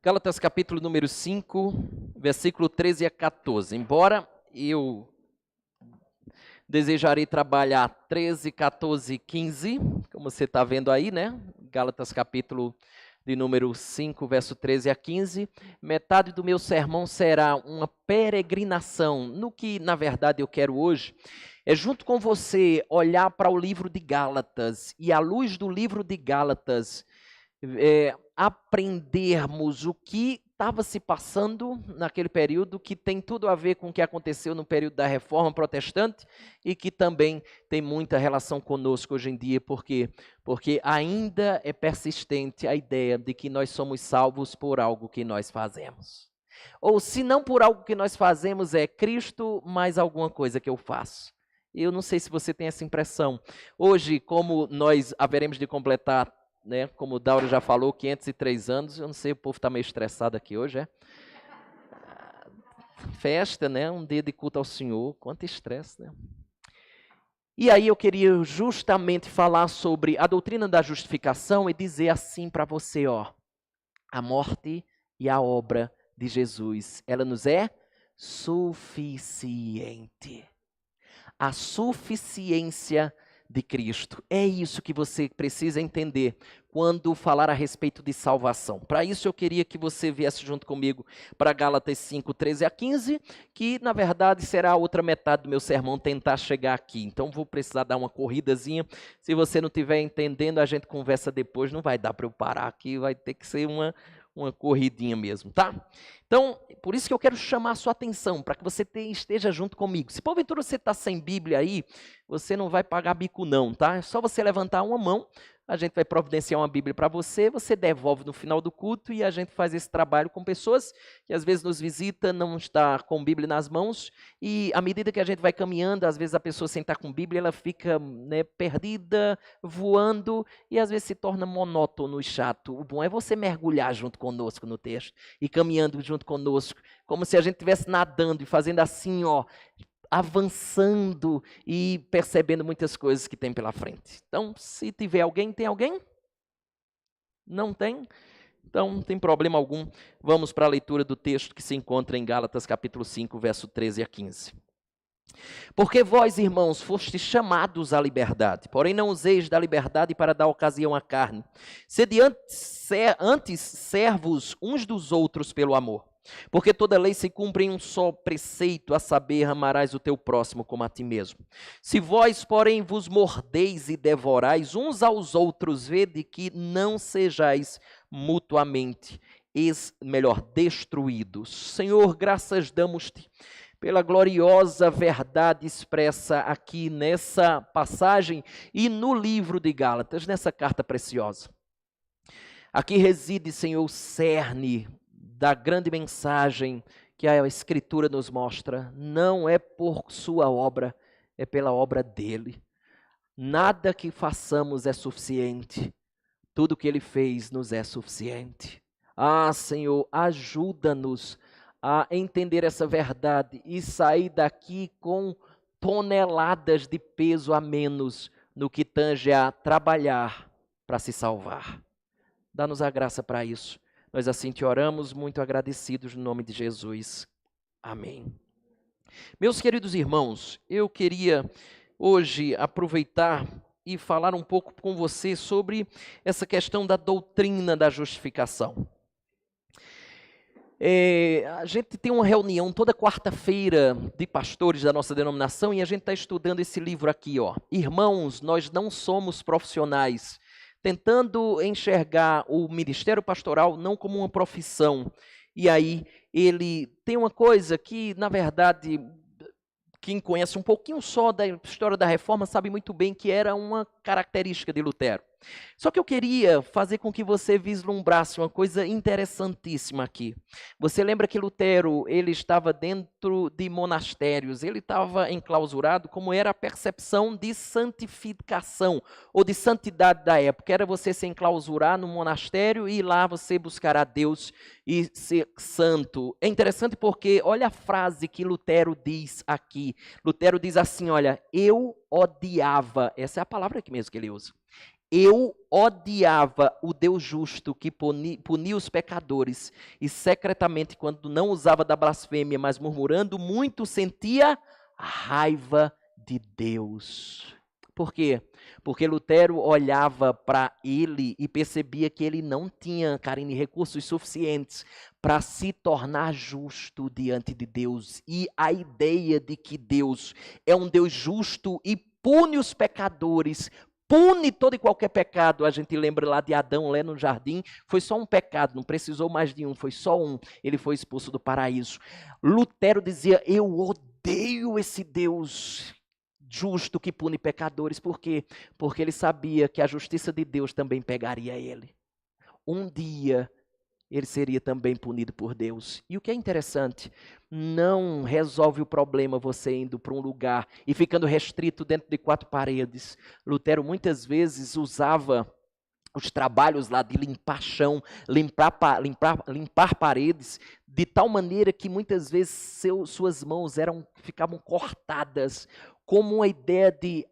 Gálatas capítulo número 5, versículo 13 a 14. Embora eu desejarei trabalhar 13, 14 e 15, como você está vendo aí, né? Gálatas capítulo de número 5, verso 13 a 15. Metade do meu sermão será uma peregrinação. No que, na verdade, eu quero hoje é, junto com você, olhar para o livro de Gálatas e, à luz do livro de Gálatas, aprendermos o que estava se passando naquele período, que tem tudo a ver com o que aconteceu no período da Reforma Protestante e que também tem muita relação conosco hoje em dia, porque ainda é persistente a ideia de que nós somos salvos por algo que nós fazemos. Ou se não por algo que nós fazemos, é Cristo mais alguma coisa que eu faço. Eu não sei se você tem essa impressão. Hoje, como nós haveremos de completar, né, como o Dauro já falou, 503 anos, eu não sei, o povo está meio estressado aqui hoje, é? Festa, né, um dia de culto ao Senhor, quanto estresse, né? E aí eu queria justamente falar sobre a doutrina da justificação e dizer assim para você, ó, a morte e a obra de Jesus, ela nos é suficiente. A suficiência de Cristo. É isso que você precisa entender quando falar a respeito de salvação. Para isso eu queria que você viesse junto comigo para Gálatas 5, 13 a 15, que na verdade será a outra metade do meu sermão tentar chegar aqui. Então vou precisar dar uma corridazinha. Se você não estiver entendendo, a gente conversa depois. Não vai dar para eu parar aqui, vai ter que ser uma corridinha mesmo, tá? Então, por isso que eu quero chamar a sua atenção, para que você esteja junto comigo. Se porventura você está sem Bíblia aí, você não vai pagar bico não, tá? É só você levantar uma mão, a gente vai providenciar uma Bíblia para você, você devolve no final do culto e a gente faz esse trabalho com pessoas que às vezes nos visita, não está com Bíblia nas mãos, e à medida que a gente vai caminhando, às vezes a pessoa sem estar com Bíblia, ela fica, né, perdida, voando, e às vezes se torna monótono e chato. O bom é você mergulhar junto conosco no texto, e caminhando junto conosco, como se a gente estivesse nadando e fazendo assim, ó, avançando e percebendo muitas coisas que tem pela frente. Então, se tiver alguém, tem alguém? Não tem? Então, não tem problema algum. Vamos para a leitura do texto que se encontra em Gálatas capítulo 5, verso 13 a 15. Porque vós, irmãos, fostes chamados à liberdade, porém não useis da liberdade para dar ocasião à carne. Sede antes servos uns dos outros pelo amor. Porque toda lei se cumpre em um só preceito, a saber, amarás o teu próximo como a ti mesmo. Se vós, porém, vos mordeis e devorais uns aos outros, vede que não sejais mutuamente, destruídos. Senhor, graças damos-te pela gloriosa verdade expressa aqui nessa passagem e no livro de Gálatas, nessa carta preciosa. Aqui reside, Senhor, o cerne da grande mensagem que a Escritura nos mostra. Não é por sua obra, é pela obra dele. Nada que façamos é suficiente. Tudo que ele fez nos é suficiente. Ah, Senhor, ajuda-nos a entender essa verdade e sair daqui com toneladas de peso a menos no que tange a trabalhar para se salvar. Dá-nos a graça para isso. Nós assim te oramos, muito agradecidos no nome de Jesus. Amém. Meus queridos irmãos, eu queria hoje aproveitar e falar um pouco com você sobre essa questão da doutrina da justificação. A gente tem uma reunião toda quarta-feira de pastores da nossa denominação e a gente está estudando esse livro aqui, ó. Irmãos, nós não somos profissionais, tentando enxergar o ministério pastoral não como uma profissão. E aí ele tem uma coisa que, na verdade, quem conhece um pouquinho só da história da Reforma sabe muito bem que era uma característica de Lutero. Só que eu queria fazer com que você vislumbrasse uma coisa interessantíssima aqui. Você lembra que Lutero, ele estava dentro de monastérios, ele estava enclausurado, como era a percepção de santificação, ou de santidade da época. Era você se enclausurar no monastério e lá você buscar a Deus e ser santo. É interessante porque, olha a frase que Lutero diz aqui. Lutero diz assim, olha, eu odiava, essa é a palavra aqui mesmo que ele usa. Eu odiava o Deus justo que punia os pecadores, e secretamente, quando não usava da blasfêmia, mas murmurando muito, sentia a raiva de Deus. Por quê? Porque Lutero olhava para ele e percebia que ele não tinha, Karine, recursos suficientes para se tornar justo diante de Deus. E a ideia de que Deus é um Deus justo e pune os pecadores, pune todo e qualquer pecado. A gente lembra lá de Adão, lá no jardim, foi só um pecado, não precisou mais de um, foi só um. Ele foi expulso do paraíso. Lutero dizia, eu odeio esse Deus justo que pune pecadores. Por quê? Porque ele sabia que a justiça de Deus também pegaria ele. Um dia ele seria também punido por Deus. E o que é interessante, não resolve o problema você indo para um lugar e ficando restrito dentro de 4 paredes. Lutero muitas vezes usava os trabalhos lá de limpar chão, limpar paredes, de tal maneira que muitas vezes suas mãos ficavam cortadas, como uma ideia de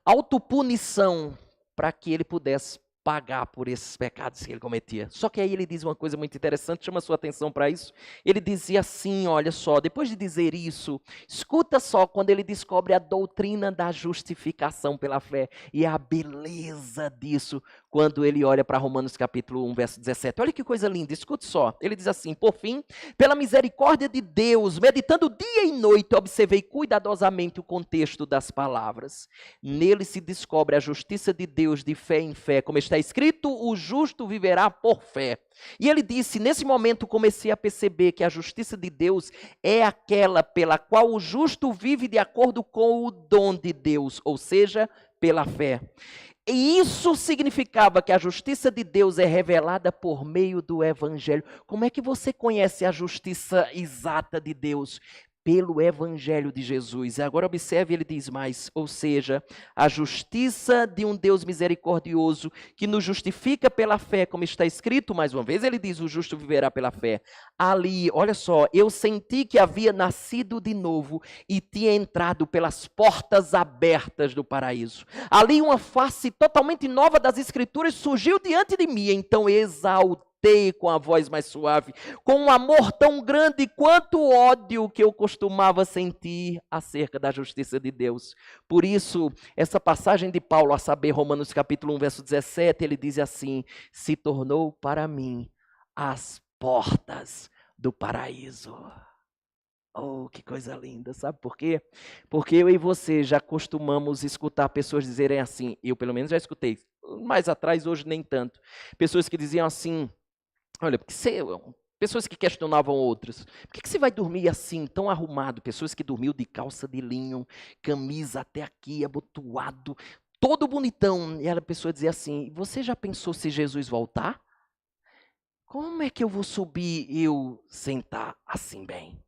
autopunição, para que ele pudesse pagar por esses pecados que ele cometia. Só que aí ele diz uma coisa muito interessante, chama a sua atenção para isso. Ele dizia assim, olha só, depois de dizer isso, escuta só quando ele descobre a doutrina da justificação pela fé e a beleza disso, quando ele olha para Romanos capítulo 1, verso 17. Olha que coisa linda, escute só. Ele diz assim, por fim, pela misericórdia de Deus, meditando dia e noite, observei cuidadosamente o contexto das palavras. Nele se descobre a justiça de Deus de fé em fé, como está escrito, o justo viverá por fé. E ele disse, nesse momento comecei a perceber que a justiça de Deus é aquela pela qual o justo vive de acordo com o dom de Deus, ou seja, pela fé. E isso significava que a justiça de Deus é revelada por meio do Evangelho. Como é que você conhece a justiça exata de Deus? Pelo Evangelho de Jesus. E agora observe, ele diz mais, ou seja, a justiça de um Deus misericordioso que nos justifica pela fé, como está escrito, mais uma vez, ele diz, o justo viverá pela fé. Ali, olha só, eu senti que havia nascido de novo e tinha entrado pelas portas abertas do paraíso. Ali uma face totalmente nova das Escrituras surgiu diante de mim, então exaltei com a voz mais suave, com um amor tão grande quanto o ódio que eu costumava sentir acerca da justiça de Deus. Por isso, essa passagem de Paulo, a saber, Romanos capítulo 1, verso 17, ele diz assim, se tornou para mim as portas do paraíso. Oh, que coisa linda, sabe por quê? Porque eu e você já costumamos escutar pessoas dizerem assim, eu pelo menos já escutei, mais atrás, hoje nem tanto, pessoas que diziam assim, olha, pessoas que questionavam outras, por que você vai dormir assim, tão arrumado? Pessoas que dormiam de calça de linho, camisa até aqui, abotoado, todo bonitão. E a pessoa dizia assim, você já pensou se Jesus voltar? Como é que eu vou subir e eu sentar assim bem?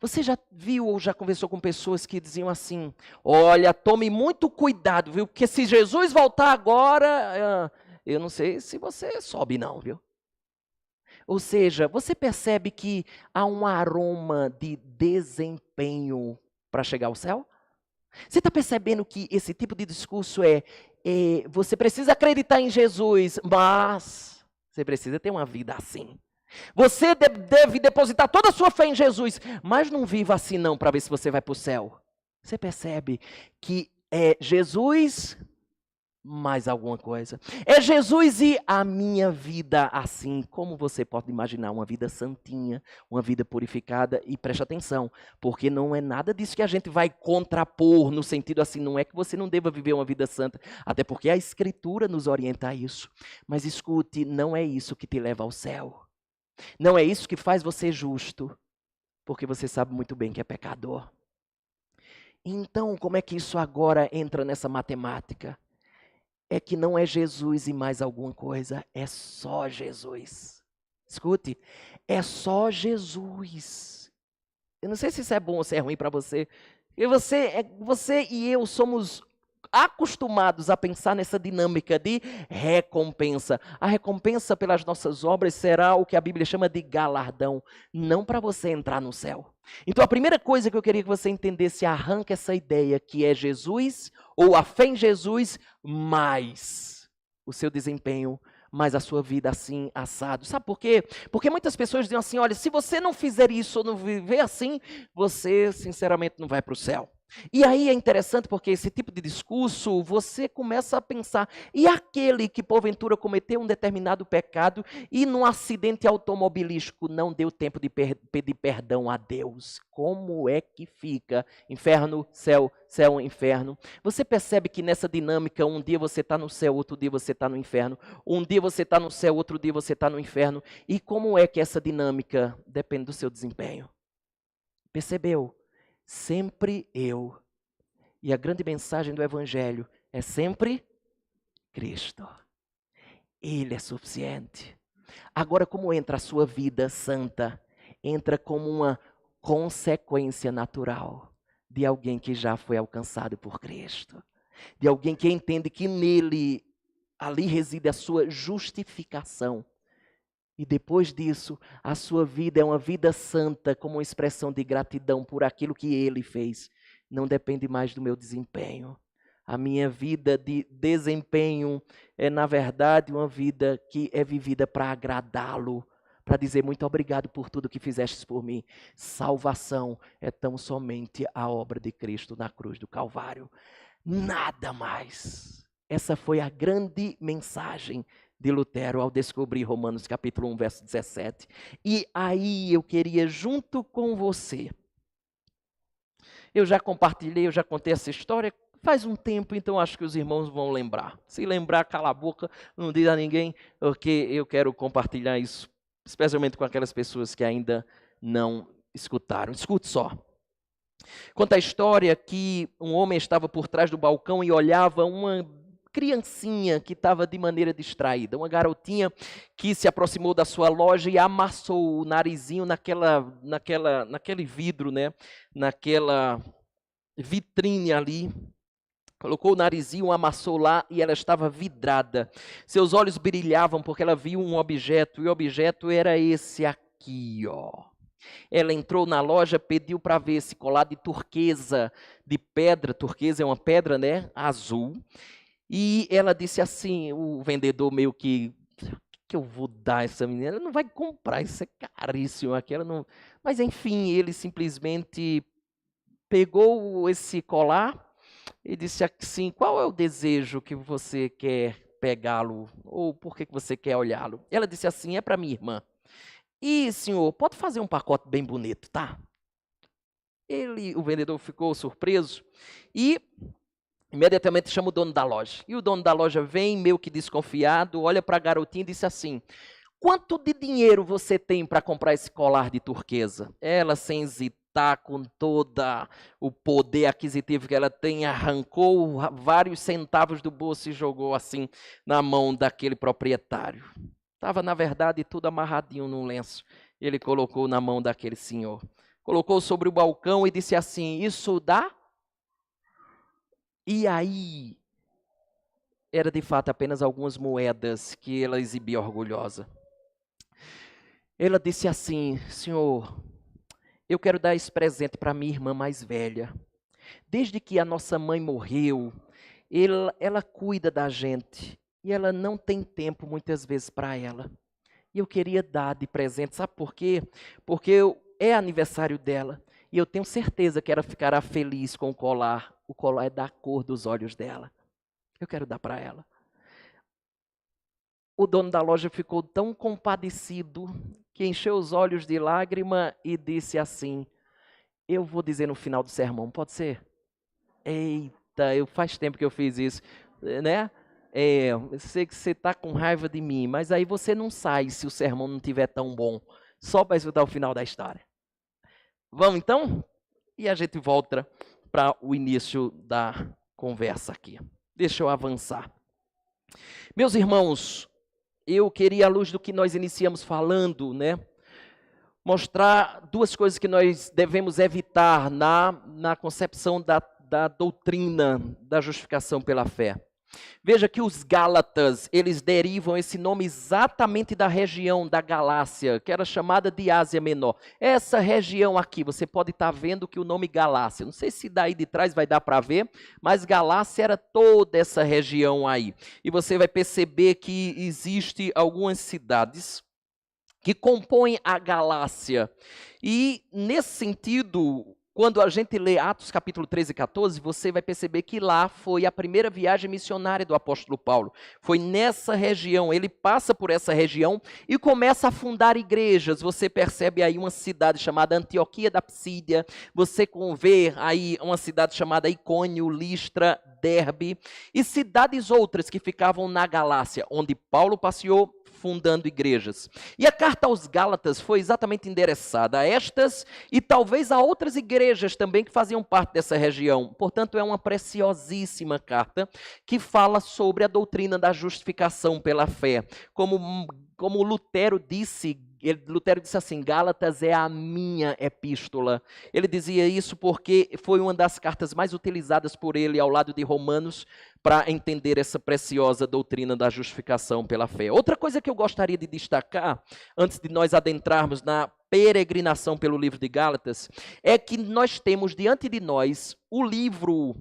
Você já viu ou já conversou com pessoas que diziam assim, olha, tome muito cuidado, viu? Porque se Jesus voltar agora, eu não sei se você sobe não, viu? Ou seja, você percebe que há um aroma de desempenho para chegar ao céu? Você está percebendo que esse tipo de discurso você precisa acreditar em Jesus, mas você precisa ter uma vida assim. Você deve depositar toda a sua fé em Jesus, mas não viva assim não para ver se você vai para o céu. Você percebe que é Jesus mais alguma coisa. É Jesus e a minha vida assim. Como você pode imaginar uma vida santinha, uma vida purificada? E preste atenção, porque não é nada disso que a gente vai contrapor, no sentido assim, não é que você não deva viver uma vida santa, até porque a Escritura nos orienta a isso. Mas escute, não é isso que te leva ao céu. Não é isso que faz você justo, porque você sabe muito bem que é pecador. Então, como é que isso agora entra nessa matemática? É que não é Jesus e mais alguma coisa, é só Jesus. Escute, é só Jesus. Eu não sei se isso é bom ou se é ruim para você. E você e eu somos acostumados a pensar nessa dinâmica de recompensa. A recompensa pelas nossas obras será o que a Bíblia chama de galardão, não para você entrar no céu. Então a primeira coisa que eu queria que você entendesse, arranca essa ideia que é Jesus, ou a fé em Jesus, mais o seu desempenho, mais a sua vida assim, assado. Sabe por quê? Porque muitas pessoas dizem assim, olha, se você não fizer isso ou não viver assim, você sinceramente não vai para o céu. E aí é interessante porque esse tipo de discurso, você começa a pensar, e aquele que porventura cometeu um determinado pecado e num acidente automobilístico não deu tempo de pedir perdão a Deus? Como é que fica? Inferno, céu, céu, inferno. Você percebe que nessa dinâmica, um dia você está no céu, outro dia você está no inferno. Um dia você está no céu, outro dia você está no inferno. E como é que essa dinâmica depende do seu desempenho? Percebeu? Sempre eu. E a grande mensagem do Evangelho é sempre Cristo. Ele é suficiente. Agora, como entra a sua vida santa? Entra como uma consequência natural de alguém que já foi alcançado por Cristo. De alguém que entende que nele, ali reside a sua justificação. E depois disso, a sua vida é uma vida santa, como uma expressão de gratidão por aquilo que Ele fez. Não depende mais do meu desempenho. A minha vida de desempenho é, na verdade, uma vida que é vivida para agradá-lo, para dizer muito obrigado por tudo que fizestes por mim. Salvação é tão somente a obra de Cristo na cruz do Calvário. Nada mais. Essa foi a grande mensagem de Lutero ao descobrir Romanos capítulo 1, verso 17. E aí eu queria junto com você, eu já compartilhei, eu já contei essa história faz um tempo, então acho que os irmãos vão lembrar. Se lembrar, cala a boca, não diz a ninguém, porque eu quero compartilhar isso, especialmente com aquelas pessoas que ainda não escutaram. Escute só. Conta a história que um homem estava por trás do balcão e olhava uma criancinha que estava de maneira distraída, uma garotinha que se aproximou da sua loja e amassou o narizinho naquele vidro, né? Naquela vitrine ali. Colocou o narizinho, amassou lá e ela estava vidrada. Seus olhos brilhavam porque ela viu um objeto e o objeto era esse aqui, ó. Ela entrou na loja, pediu para ver esse colar de turquesa, de pedra. Turquesa é uma pedra, né? Azul. E ela disse assim, o vendedor meio que eu vou dar essa menina? Ela não vai comprar, isso é caríssimo. Aquela não... Mas enfim, ele simplesmente pegou esse colar e disse assim, qual é o desejo que você quer pegá-lo? Ou por que você quer olhá-lo? Ela disse assim, é para minha irmã. E senhor, pode fazer um pacote bem bonito, tá? O vendedor ficou surpreso e imediatamente chama o dono da loja. E o dono da loja vem, meio que desconfiado, olha para a garotinha e disse assim, quanto de dinheiro você tem para comprar esse colar de turquesa? Ela, sem hesitar, com todo o poder aquisitivo que ela tem, arrancou vários centavos do bolso e jogou assim na mão daquele proprietário. Estava, na verdade, tudo amarradinho num lenço. Ele colocou na mão daquele senhor. Colocou sobre o balcão e disse assim, isso dá? E aí, era de fato apenas algumas moedas que ela exibia orgulhosa. Ela disse assim, senhor, eu quero dar esse presente para minha irmã mais velha. Desde que a nossa mãe morreu, ela cuida da gente e ela não tem tempo muitas vezes para ela. E eu queria dar de presente, sabe por quê? Porque é aniversário dela e eu tenho certeza que ela ficará feliz com o colar. O colar é da cor dos olhos dela. Eu quero dar para ela. O dono da loja ficou tão compadecido que encheu os olhos de lágrima e disse assim, eu vou dizer no final do sermão, pode ser? Eita, faz tempo que eu fiz isso, né? Eu sei que você está com raiva de mim, mas aí você não sai se o sermão não estiver tão bom, só para escutar o final da história. Vamos então? E a gente volta para o início da conversa aqui. Deixa eu avançar. Meus irmãos, eu queria, à luz do que nós iniciamos falando, né, mostrar duas coisas que nós devemos evitar na concepção da doutrina da justificação pela fé. Veja que os Gálatas, eles derivam esse nome exatamente da região da Galácia, que era chamada de Ásia Menor. Essa região aqui, você pode estar vendo que o nome Galácia, não sei se daí de trás vai dar para ver, mas Galácia era toda essa região aí. E você vai perceber que existe algumas cidades que compõem a Galácia. E nesse sentido, quando a gente lê Atos capítulo 13 e 14, você vai perceber que lá foi a primeira viagem missionária do apóstolo Paulo. Foi nessa região, ele passa por essa região e começa a fundar igrejas. Você percebe aí uma cidade chamada Antioquia da Psídia, você vê aí uma cidade chamada Icônio, Listra, Derbe, e cidades outras que ficavam na Galácia, onde Paulo passeou, fundando igrejas. E a carta aos Gálatas foi exatamente endereçada a estas e talvez a outras igrejas também que faziam parte dessa região. Portanto, é uma preciosíssima carta que fala sobre a doutrina da justificação pela fé. Como Lutero disse assim, Gálatas é a minha epístola. Ele dizia isso porque foi uma das cartas mais utilizadas por ele ao lado de Romanos para entender essa preciosa doutrina da justificação pela fé. Outra coisa que eu gostaria de destacar, antes de nós adentrarmos na peregrinação pelo livro de Gálatas, é que nós temos diante de nós o livro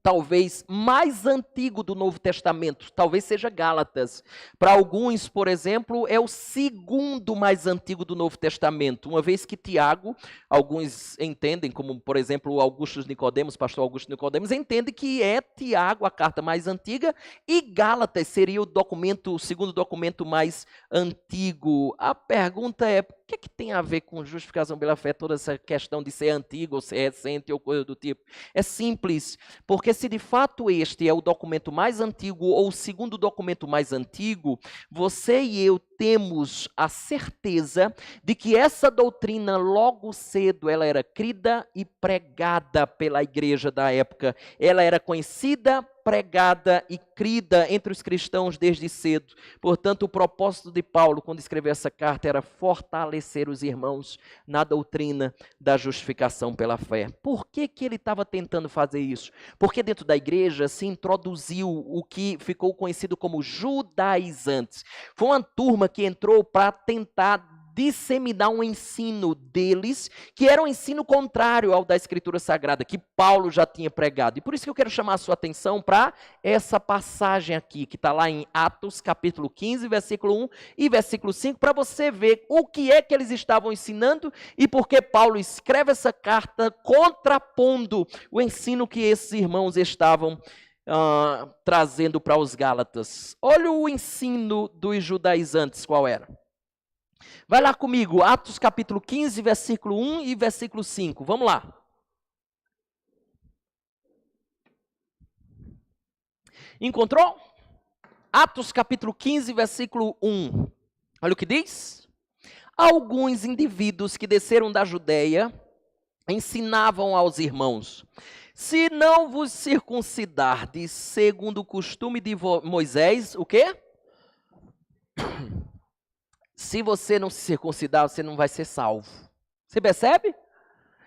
talvez mais antigo do Novo Testamento, talvez seja Gálatas. Para alguns, por exemplo, é o segundo mais antigo do Novo Testamento, uma vez que Tiago, alguns entendem, como por exemplo o Augusto Nicodemos, pastor Augusto Nicodemos, entende que é Tiago a carta mais antiga e Gálatas seria o segundo documento mais antigo. A pergunta é, o que tem a ver com justificação pela fé, toda essa questão de ser antigo ou ser recente ou coisa do tipo? É simples, porque se de fato este é o documento mais antigo ou o segundo documento mais antigo, você e eu temos a certeza de que essa doutrina logo cedo ela era crida e pregada pela igreja da época. Ela era conhecida, pregada e crida entre os cristãos desde cedo. Portanto, o propósito de Paulo, quando escreveu essa carta, era fortalecer os irmãos na doutrina da justificação pela fé. Por que ele estava tentando fazer isso? Porque dentro da igreja se introduziu o que ficou conhecido como judaizantes. Foi uma turma que entrou para tentar disseminar um ensino deles, que era um ensino contrário ao da Escritura Sagrada, que Paulo já tinha pregado. E por isso que eu quero chamar a sua atenção para essa passagem aqui, que está lá em Atos, capítulo 15, versículo 1 e versículo 5, para você ver o que é que eles estavam ensinando e por que Paulo escreve essa carta contrapondo o ensino que esses irmãos estavam trazendo para os Gálatas. Olha o ensino dos judaizantes, qual era? Vai lá comigo, Atos capítulo 15, versículo 1 e versículo 5. Vamos lá. Encontrou? Atos capítulo 15, versículo 1. Olha o que diz. Alguns indivíduos que desceram da Judeia ensinavam aos irmãos: se não vos circuncidardes segundo o costume de Moisés, o quê? Se você não se circuncidar, você não vai ser salvo. Você percebe?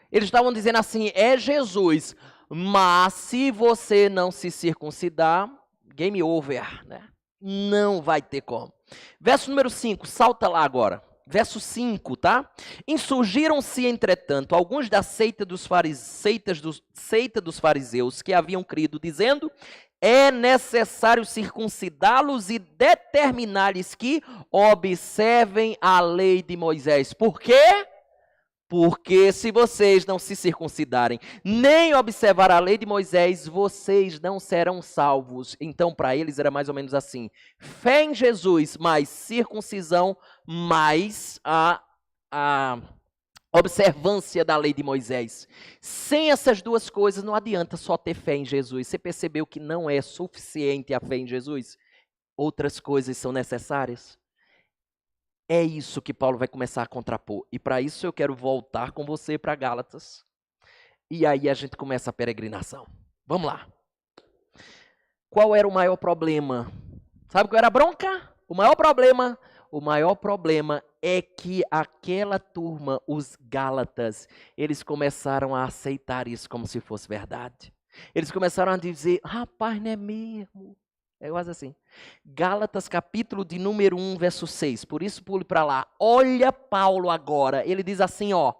Eles estavam dizendo assim, é Jesus, mas se você não se circuncidar, game over, né? Não vai ter como. Verso número 5, salta lá agora. Verso 5, tá? Insurgiram-se, entretanto, alguns da seita dos fariseus que haviam crido, dizendo: é necessário circuncidá-los e determinar-lhes que observem a lei de Moisés. Por quê? Porque se vocês não se circuncidarem, nem observar a lei de Moisés, vocês não serão salvos. Então, para eles era mais ou menos assim: fé em Jesus, mais circuncisão, mais a observância da lei de Moisés. Sem essas duas coisas, não adianta só ter fé em Jesus. Você percebeu que não é suficiente a fé em Jesus? Outras coisas são necessárias. É isso que Paulo vai começar a contrapor. E para isso eu quero voltar com você para Gálatas. E aí a gente começa a peregrinação. Vamos lá. Qual era o maior problema? Sabe qual era a bronca? O maior problema é que aquela turma, os Gálatas, eles começaram a aceitar isso como se fosse verdade. Eles começaram a dizer, rapaz, não é mesmo? É quase assim. Gálatas, capítulo de número 1, verso 6. Por isso, pule para lá. Olha Paulo agora. Ele diz assim, ó.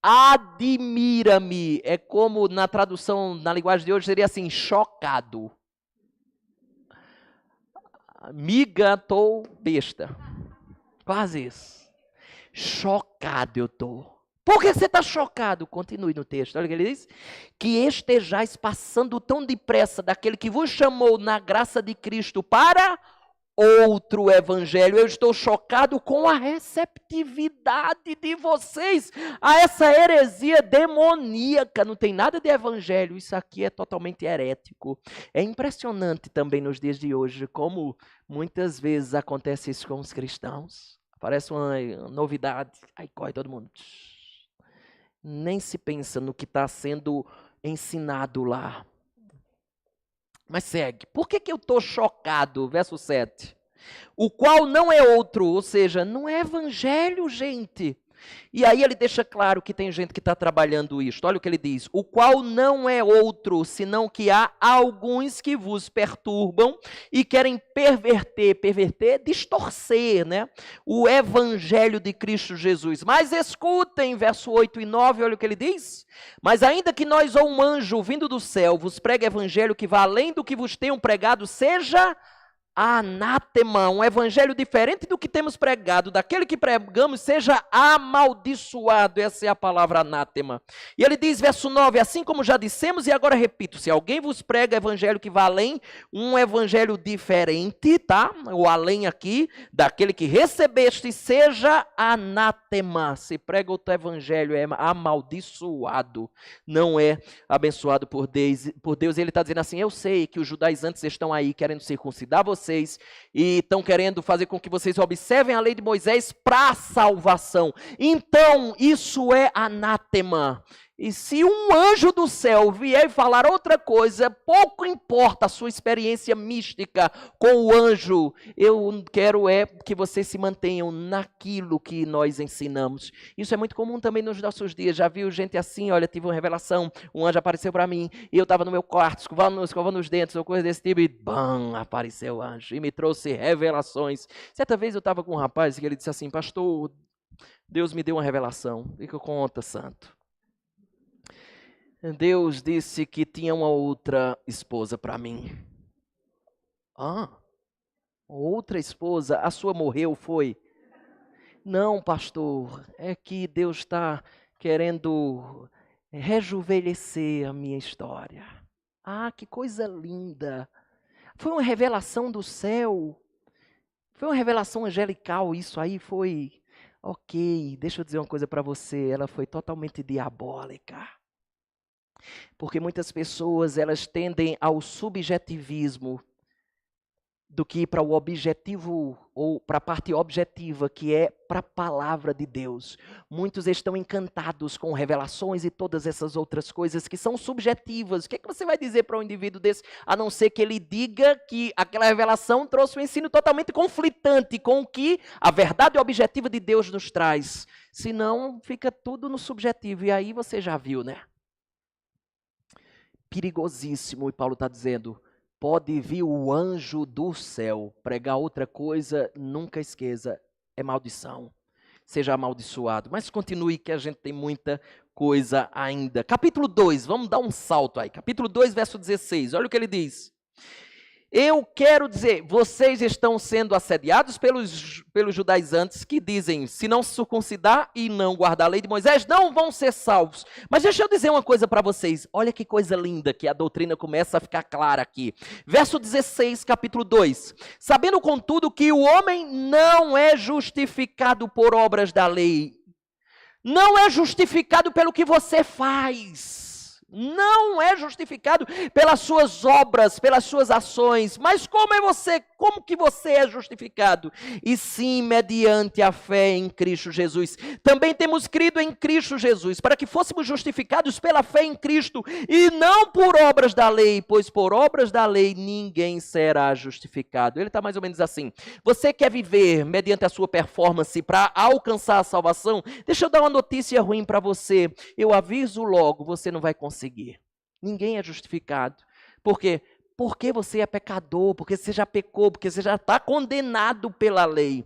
Admira-me. É como na tradução, na linguagem de hoje, seria assim, chocado. Miga, tô besta. Quase isso. Chocado eu tô. Por que você está chocado? Continue no texto. Olha o que ele diz. Que estejais passando tão depressa daquele que vos chamou na graça de Cristo para outro evangelho. Eu estou chocado com a receptividade de vocês a essa heresia demoníaca. Não tem nada de evangelho. Isso aqui é totalmente herético. É impressionante também nos dias de hoje como muitas vezes acontece isso com os cristãos. Parece uma novidade. Aí corre todo mundo. Nem se pensa no que está sendo ensinado lá. Mas segue. Por que eu estou chocado? Verso 7. O qual não é outro, ou seja, não é evangelho, gente. E aí ele deixa claro que tem gente que está trabalhando isto. Olha o que ele diz. O qual não é outro, senão que há alguns que vos perturbam e querem perverter, distorcer, né? O evangelho de Cristo Jesus. Mas escutem, verso 8 e 9, olha o que ele diz. Mas ainda que nós ou um anjo vindo do céu vos pregue evangelho que vá além do que vos tenham pregado, seja anátema, um evangelho diferente do que temos pregado, daquele que pregamos, seja amaldiçoado. Essa é a palavra anátema. E ele diz, verso 9, assim como já dissemos, e agora repito, se alguém vos prega evangelho que vá além, um evangelho diferente, tá? O além aqui, daquele que recebeste, seja anátema. Se prega outro evangelho, é amaldiçoado, não é abençoado por Deus. Ele está dizendo assim, eu sei que os judaizantes estão aí querendo circuncidar vocês, e estão querendo fazer com que vocês observem a lei de Moisés para salvação. Então, isso é anátema. E se um anjo do céu vier falar outra coisa, pouco importa a sua experiência mística com o anjo. Eu quero que vocês se mantenham naquilo que nós ensinamos. Isso é muito comum também nos nossos dias. Já viu gente assim, olha, tive uma revelação, um anjo apareceu para mim, e eu estava no meu quarto, escovando os dentes, ou coisa desse tipo, e bam, apareceu o anjo, e me trouxe revelações. Certa vez eu estava com um rapaz, e ele disse assim, pastor, Deus me deu uma revelação. E que conta, santo. Deus disse que tinha uma outra esposa para mim. Outra esposa? A sua morreu, foi? Não, pastor, é que Deus está querendo rejuvenescer a minha história. Que coisa linda. Foi uma revelação do céu. Foi uma revelação angelical, isso aí foi... Ok, deixa eu dizer uma coisa para você, ela foi totalmente diabólica. Porque muitas pessoas, elas tendem ao subjetivismo do que para o objetivo, ou para a parte objetiva, que é para a palavra de Deus. Muitos estão encantados com revelações e todas essas outras coisas que são subjetivas. O que você vai dizer para um indivíduo desse, a não ser que ele diga que aquela revelação trouxe um ensino totalmente conflitante com o que a verdade objetiva de Deus nos traz. Senão, fica tudo no subjetivo. E aí você já viu, né? Perigosíssimo, e Paulo está dizendo, pode vir o anjo do céu pregar outra coisa, nunca esqueça, é maldição, seja amaldiçoado. Mas continue que a gente tem muita coisa ainda. Capítulo 2, vamos dar um salto aí, capítulo 2, verso 16, olha o que ele diz. Eu quero dizer, vocês estão sendo assediados pelos judaizantes que dizem, se não se circuncidar e não guardar a lei de Moisés, não vão ser salvos. Mas deixa eu dizer uma coisa para vocês, olha que coisa linda que a doutrina começa a ficar clara aqui. Verso 16, capítulo 2. Sabendo, contudo, que o homem não é justificado por obras da lei, não é justificado pelo que você faz. Não é justificado pelas suas obras, pelas suas ações. Mas como que você é justificado? E sim, mediante a fé em Cristo Jesus. Também temos crido em Cristo Jesus, para que fôssemos justificados pela fé em Cristo, e não por obras da lei, pois por obras da lei ninguém será justificado. Ele está mais ou menos assim. Você quer viver mediante a sua performance para alcançar a salvação? Deixa eu dar uma notícia ruim para você. Eu aviso logo, você não vai conseguir. Ninguém é justificado. Por quê? Porque você é pecador, porque você já pecou, porque você já está condenado pela lei.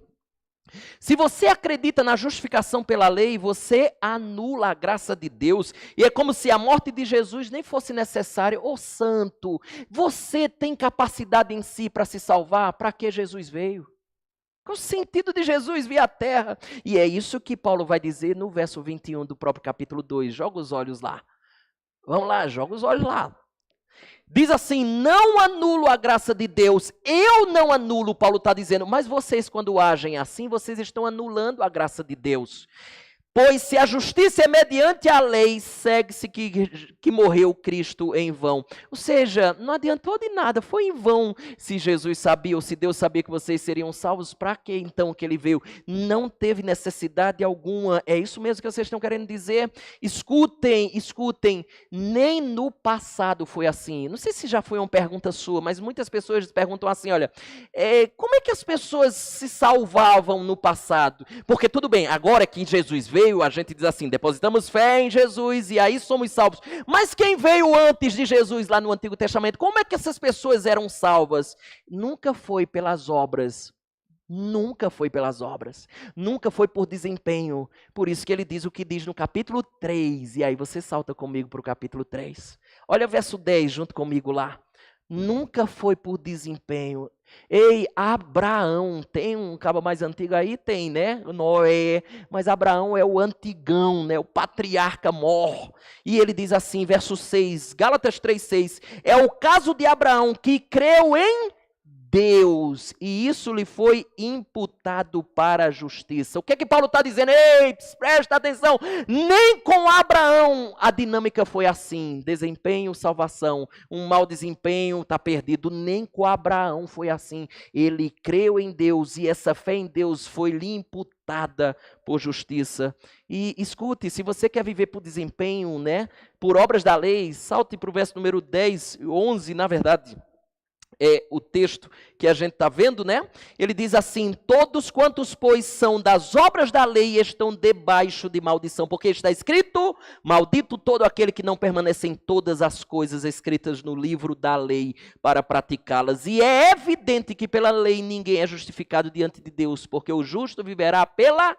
Se você acredita na justificação pela lei, você anula a graça de Deus, e é como se a morte de Jesus nem fosse necessária. Ô santo, você tem capacidade em si para se salvar? Para que Jesus veio? Qual o sentido de Jesus vir à terra? E é isso que Paulo vai dizer no verso 21 do próprio capítulo 2. Joga os olhos lá. Vamos lá, joga os olhos lá. Diz assim: não anulo a graça de Deus. Eu não anulo, Paulo está dizendo, mas vocês, quando agem assim, vocês estão anulando a graça de Deus. Pois se a justiça é mediante a lei, segue-se que morreu Cristo em vão. Ou seja, não adiantou de nada, foi em vão. Se Jesus sabia, ou se Deus sabia que vocês seriam salvos, para que então que ele veio? Não teve necessidade alguma. É isso mesmo que vocês estão querendo dizer? Escutem, nem no passado foi assim. Não sei se já foi uma pergunta sua, mas muitas pessoas perguntam assim, olha, como é que as pessoas se salvavam no passado? Porque tudo bem, agora que Jesus veio, a gente diz assim, depositamos fé em Jesus e aí somos salvos. Mas quem veio antes de Jesus lá no Antigo Testamento, como é que essas pessoas eram salvas? Nunca foi pelas obras. Nunca foi pelas obras. Nunca foi por desempenho. Por isso que ele diz o que diz no capítulo 3. E aí você salta comigo para o capítulo 3. Olha o verso 10 junto comigo lá. Nunca foi por desempenho. Ei, Abraão, tem um cabo mais antigo aí? Tem, né? Noé, mas Abraão é o antigão, né? O patriarca mor. E ele diz assim, verso 6, Gálatas 3:6, é o caso de Abraão que creu em Deus, e isso lhe foi imputado para a justiça. O que é que Paulo está dizendo? Ei, presta atenção, nem com Abraão a dinâmica foi assim, desempenho, salvação, um mau desempenho está perdido, nem com Abraão foi assim. Ele creu em Deus, e essa fé em Deus foi lhe imputada por justiça. E escute, se você quer viver por desempenho, né, por obras da lei, salte para o verso número 10, 11, na verdade, é o texto que a gente está vendo, né? Ele diz assim, todos quantos, pois, são das obras da lei estão debaixo de maldição, porque está escrito, maldito todo aquele que não permanece em todas as coisas escritas no livro da lei para praticá-las. E é evidente que pela lei ninguém é justificado diante de Deus, porque o justo viverá pela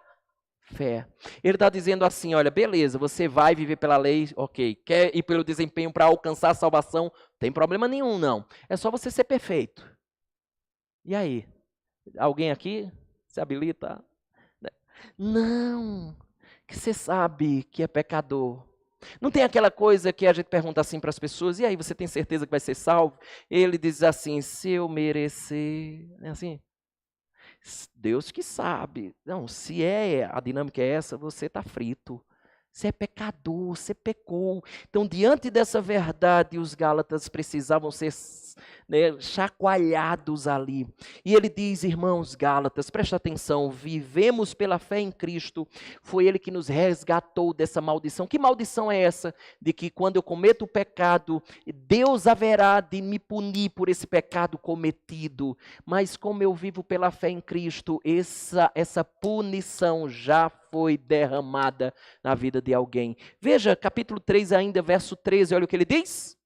fé. Ele está dizendo assim, olha, beleza, você vai viver pela lei, ok, quer ir pelo desempenho para alcançar a salvação, tem problema nenhum não, é só você ser perfeito. E aí? Alguém aqui se habilita? Não, que você sabe que é pecador. Não tem aquela coisa que a gente pergunta assim para as pessoas, e aí, você tem certeza que vai ser salvo? Ele diz assim, se eu merecer, é assim? Deus que sabe. Não, se a dinâmica é essa, você está frito. Você é pecador, você pecou. Então, diante dessa verdade, os Gálatas precisavam ser, né, chacoalhados ali. E ele diz, irmãos Gálatas, presta atenção, vivemos pela fé em Cristo, foi Ele que nos resgatou dessa maldição. Que maldição é essa? De que quando eu cometo o pecado, Deus haverá de me punir por esse pecado cometido. Mas como eu vivo pela fé em Cristo, essa punição já foi derramada na vida de alguém. Veja, capítulo 3 ainda, verso 13, olha o que ele diz.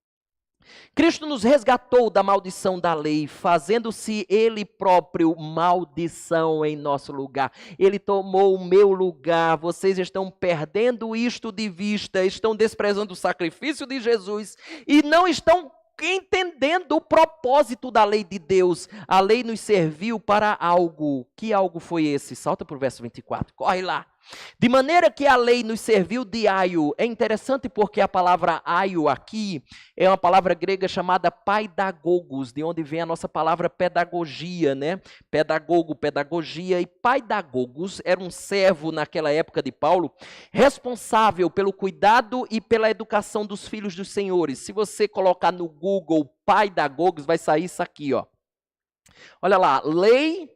Cristo nos resgatou da maldição da lei, fazendo-se Ele próprio maldição em nosso lugar. Ele tomou o meu lugar. Vocês estão perdendo isto de vista, estão desprezando o sacrifício de Jesus e não estão entendendo o propósito da lei de Deus. A lei nos serviu para algo. Que algo foi esse? Salta para o verso 24, corre lá. De maneira que a lei nos serviu de aio. É interessante porque a palavra aio aqui é uma palavra grega chamada paidagogos, de onde vem a nossa palavra pedagogia, né? Pedagogo, pedagogia. E paidagogos era um servo naquela época de Paulo, responsável pelo cuidado e pela educação dos filhos dos senhores. Se você colocar no Google paidagogos, vai sair isso aqui, ó. Olha lá, lei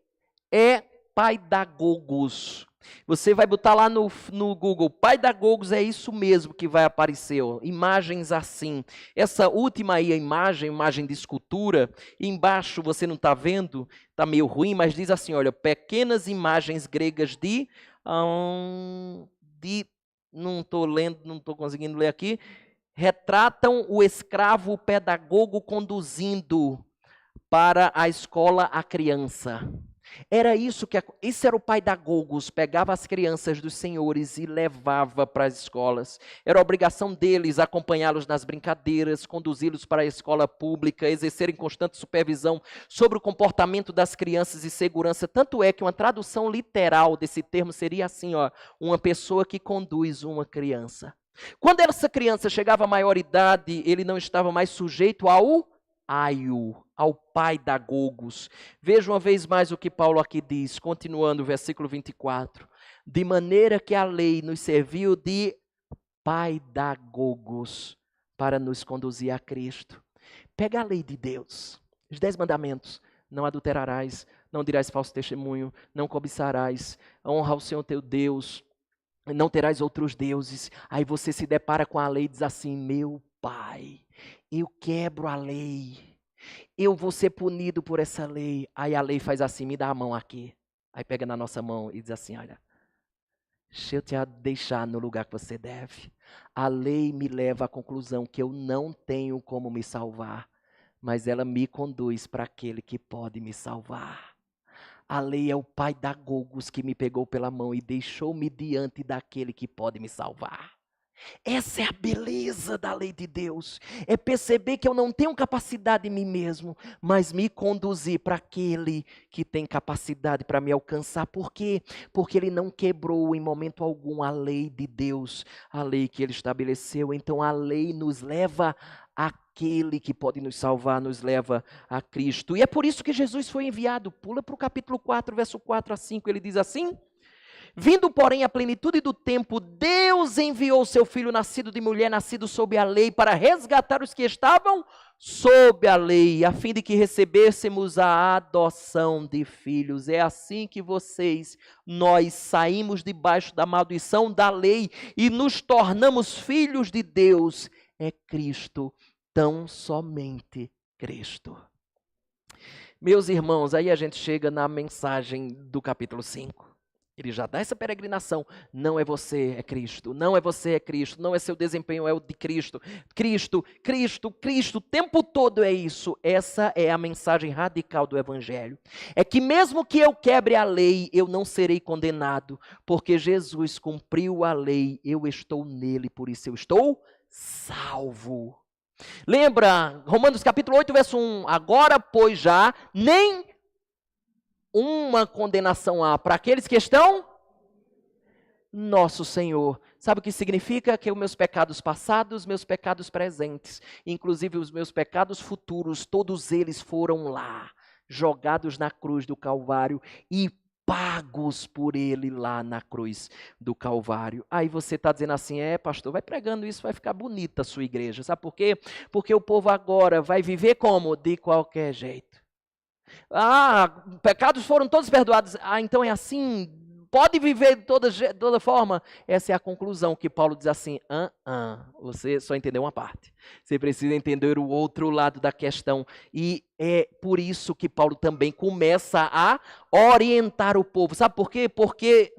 é paidagogos. Você vai botar lá no Google, paidagogos, é isso mesmo que vai aparecer, ó, imagens assim. Essa última aí, a imagem de escultura, e embaixo você não está vendo, está meio ruim, mas diz assim, olha, pequenas imagens gregas não estou lendo, não estou conseguindo ler aqui, retratam o escravo pedagogo conduzindo para a escola a criança. Era isso esse era o paidagogos, pegava as crianças dos senhores e levava para as escolas. Era obrigação deles acompanhá-los nas brincadeiras, conduzi-los para a escola pública, exercerem constante supervisão sobre o comportamento das crianças e segurança. Tanto é que uma tradução literal desse termo seria assim, ó, uma pessoa que conduz uma criança. Quando essa criança chegava à maioridade, ele não estava mais sujeito ao aio, ao paidagogos. Veja uma vez mais o que Paulo aqui diz, continuando o versículo 24. De maneira que a lei nos serviu de paidagogos para nos conduzir a Cristo. Pega a lei de Deus, os 10 mandamentos. Não adulterarás, não dirás falso testemunho, não cobiçarás, honra ao Senhor teu Deus, não terás outros deuses. Aí você se depara com a lei e diz assim, meu Pai, eu quebro a lei, eu vou ser punido por essa lei. Aí a lei faz assim, me dá a mão aqui. Aí pega na nossa mão e diz assim, olha, deixa eu te deixar no lugar que você deve. A lei me leva à conclusão que eu não tenho como me salvar, mas ela me conduz para aquele que pode me salvar. A lei é o paidagogos que me pegou pela mão e deixou-me diante daquele que pode me salvar. Essa é a beleza da lei de Deus, é perceber que eu não tenho capacidade em mim mesmo, mas me conduzir para aquele que tem capacidade para me alcançar. Por quê? Porque ele não quebrou em momento algum a lei de Deus, a lei que ele estabeleceu. Então a lei nos leva àquele que pode nos salvar, nos leva a Cristo. E é por isso que Jesus foi enviado. Pula para o capítulo 4, verso 4 a 5, ele diz assim: vindo, porém, a plenitude do tempo, Deus enviou seu Filho, nascido de mulher, nascido sob a lei, para resgatar os que estavam sob a lei, a fim de que recebêssemos a adoção de filhos. É assim que nós saímos debaixo da maldição da lei e nos tornamos filhos de Deus. É Cristo, tão somente Cristo. Meus irmãos, aí a gente chega na mensagem do capítulo 5. Ele já dá essa peregrinação. Não é você, é Cristo. Não é você, é Cristo. Não é seu desempenho, é o de Cristo. Cristo, Cristo, Cristo. O tempo todo é isso. Essa é a mensagem radical do Evangelho. É que mesmo que eu quebre a lei, eu não serei condenado. Porque Jesus cumpriu a lei. Eu estou nele, por isso eu estou salvo. Lembra, Romanos capítulo 8, verso 1. Agora, pois já, nem uma condenação há para aqueles que estão nosso Senhor. Sabe o que significa? Que os meus pecados passados, meus pecados presentes, inclusive os meus pecados futuros, todos eles foram lá, jogados na cruz do Calvário e pagos por ele lá na cruz do Calvário. Aí você está dizendo assim, pastor, vai pregando isso, vai ficar bonita a sua igreja. Sabe por quê? Porque o povo agora vai viver como? De qualquer jeito. Pecados foram todos perdoados. Então é assim, pode viver de toda forma. Essa é a conclusão que Paulo diz assim, você só entendeu uma parte. Você precisa entender o outro lado da questão. E é por isso que Paulo também começa a orientar o povo. Sabe por quê? Porque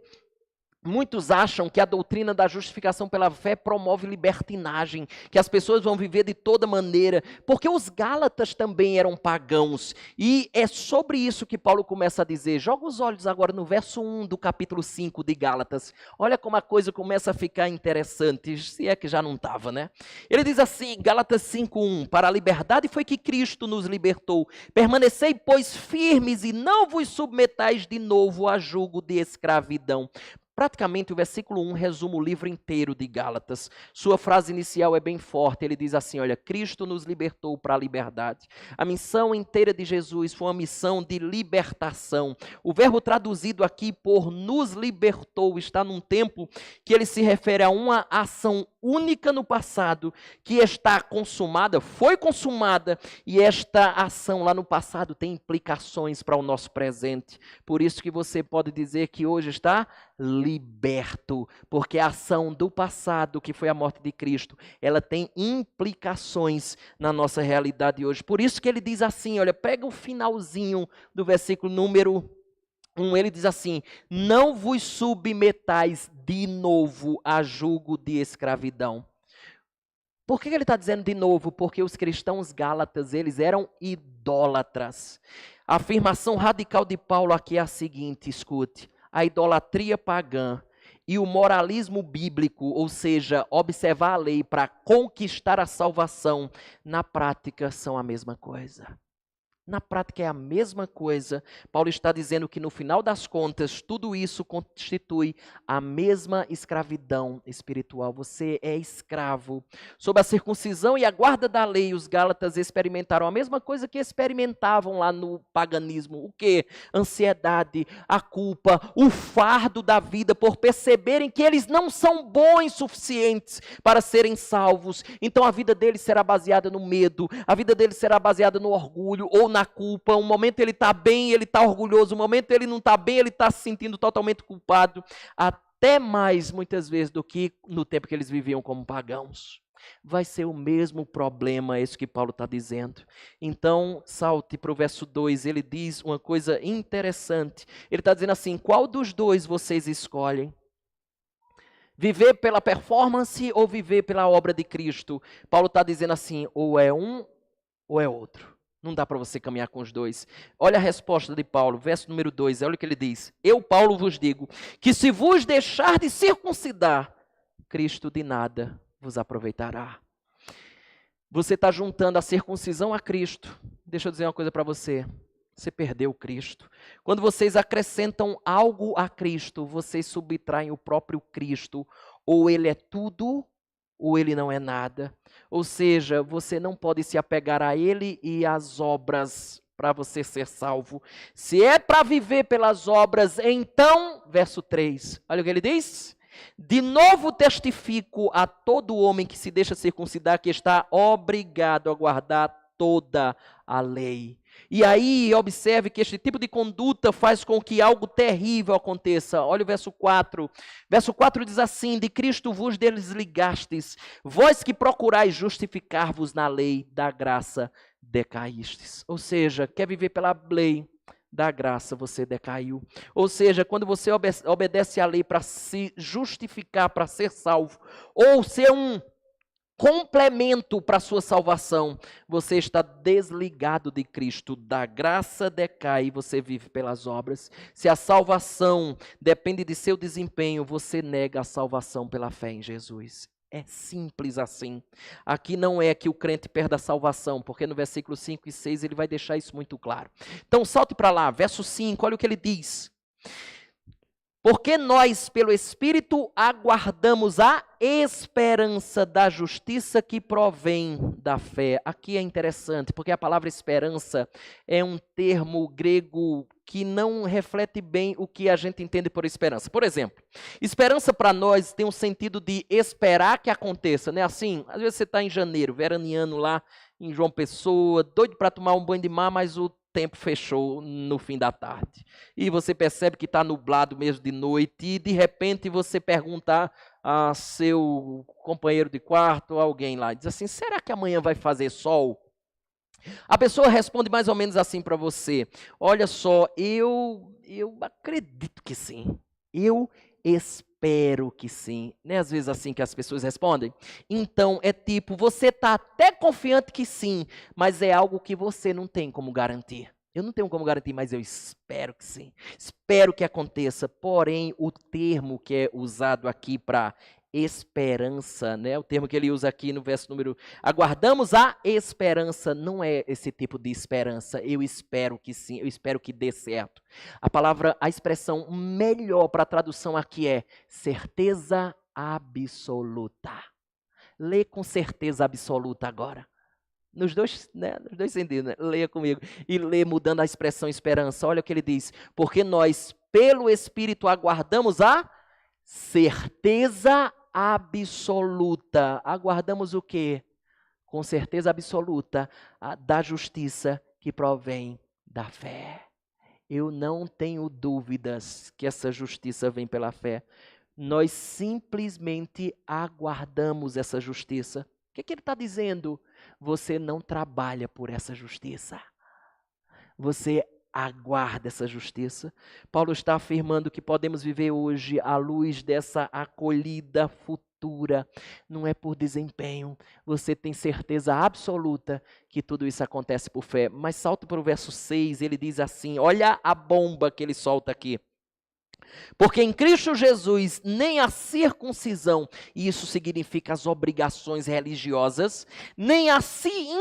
muitos acham que a doutrina da justificação pela fé promove libertinagem, que as pessoas vão viver de toda maneira, porque os Gálatas também eram pagãos, e é sobre isso que Paulo começa a dizer. Joga os olhos agora no verso 1 do capítulo 5 de Gálatas, olha como a coisa começa a ficar interessante, se é que já não estava, né? Ele diz assim, Gálatas 5:1, para a liberdade foi que Cristo nos libertou, permanecei, pois, firmes e não vos submetais de novo a jugo de escravidão. Praticamente o versículo 1 resume o livro inteiro de Gálatas. Sua frase inicial é bem forte, ele diz assim, olha, Cristo nos libertou para a liberdade. A missão inteira de Jesus foi uma missão de libertação. O verbo traduzido aqui por nos libertou está num tempo que ele se refere a uma ação única no passado, que está consumada, foi consumada, e esta ação lá no passado tem implicações para o nosso presente. Por isso que você pode dizer que hoje está liberto, porque a ação do passado, que foi a morte de Cristo, ela tem implicações na nossa realidade hoje. Por isso que ele diz assim, olha, pega o finalzinho do versículo número 1, ele diz assim, não vos submetais de novo a jugo de escravidão. Por que ele está dizendo de novo? Porque os cristãos gálatas, eles eram idólatras. A afirmação radical de Paulo aqui é a seguinte, escute, a idolatria pagã e o moralismo bíblico, ou seja, observar a lei para conquistar a salvação, na prática são a mesma coisa. Na prática é a mesma coisa. Paulo está dizendo que no final das contas, tudo isso constitui a mesma escravidão espiritual. Você é escravo. Sob a circuncisão e a guarda da lei, os gálatas experimentaram a mesma coisa que experimentavam lá no paganismo. O quê? Ansiedade, a culpa, o fardo da vida por perceberem que eles não são bons suficientes para serem salvos. Então a vida deles será baseada no medo, a vida deles será baseada no orgulho ou na culpa. Um momento ele está bem, ele está orgulhoso, um momento ele não está bem, ele está se sentindo totalmente culpado, até mais muitas vezes do que no tempo que eles viviam como pagãos. Vai ser o mesmo problema, é isso que Paulo está dizendo. Então, salte para o verso 2, ele diz uma coisa interessante. Ele está dizendo assim, qual dos dois vocês escolhem? Viver pela performance ou viver pela obra de Cristo? Paulo está dizendo assim, ou é um ou é outro. Não dá para você caminhar com os dois. Olha a resposta de Paulo, verso número 2, olha o que ele diz. Eu, Paulo, vos digo, que se vos deixar de circuncidar, Cristo de nada vos aproveitará. Você está juntando a circuncisão a Cristo. Deixa eu dizer uma coisa para você. Você perdeu Cristo. Quando vocês acrescentam algo a Cristo, vocês subtraem o próprio Cristo. Ou ele é tudo, ou ele não é nada. Ou seja, você não pode se apegar a ele e às obras para você ser salvo. Se é para viver pelas obras, então, verso 3, olha o que ele diz. De novo testifico a todo homem que se deixa circuncidar que está obrigado a guardar toda a lei. E aí, observe que este tipo de conduta faz com que algo terrível aconteça. Olha o verso 4. Verso 4 diz assim, de Cristo vos desligastes, vós que procurais justificar-vos na lei da graça decaístes. Ou seja, quer viver pela lei da graça, você decaiu. Ou seja, quando você obedece à lei para se justificar, para ser salvo, ou ser um complemento para a sua salvação, você está desligado de Cristo, da graça decai e você vive pelas obras. Se a salvação depende de seu desempenho, você nega a salvação pela fé em Jesus. É simples assim. Aqui não é que o crente perde a salvação, porque no versículo 5 e 6 ele vai deixar isso muito claro. Então salte para lá, verso 5, olha o que ele diz. Porque nós, pelo Espírito, aguardamos a esperança da justiça que provém da fé. Aqui é interessante, porque a palavra esperança é um termo grego que não reflete bem o que a gente entende por esperança. Por exemplo, esperança para nós tem um sentido de esperar que aconteça, né? Assim, às vezes você está em janeiro, veraneando lá em João Pessoa, doido para tomar um banho de mar, mas o tempo fechou no fim da tarde. E você percebe que está nublado mesmo de noite e de repente você pergunta a seu companheiro de quarto, alguém lá, diz assim, será que amanhã vai fazer sol? A pessoa responde mais ou menos assim para você, olha só, eu acredito que sim, eu espero que sim. Não é às vezes assim que as pessoas respondem? Então, é tipo, você está até confiante que sim, mas é algo que você não tem como garantir. Eu não tenho como garantir, mas eu espero que sim. Espero que aconteça. Porém, o termo que é usado aqui para esperança, né? O termo que ele usa aqui no verso número... Aguardamos a esperança, não é esse tipo de esperança, eu espero que sim, eu espero que dê certo. A expressão melhor para a tradução aqui é certeza absoluta. Lê com certeza absoluta agora. Nos dois sentidos, né? Leia comigo. E lê mudando a expressão esperança. Olha o que ele diz. Porque nós, pelo Espírito, aguardamos a certeza absoluta. Aguardamos o quê? Com certeza absoluta da justiça que provém da fé. Eu não tenho dúvidas que essa justiça vem pela fé. Nós simplesmente aguardamos essa justiça. O que ele está dizendo? Você não trabalha por essa justiça. Você aguarda essa justiça. Paulo está afirmando que podemos viver hoje à luz dessa acolhida futura. Não é por desempenho. Você tem certeza absoluta que tudo isso acontece por fé. Mas salta para o verso 6, ele diz assim, olha a bomba que ele solta aqui. Porque em Cristo Jesus nem a circuncisão, e isso significa as obrigações religiosas, nem a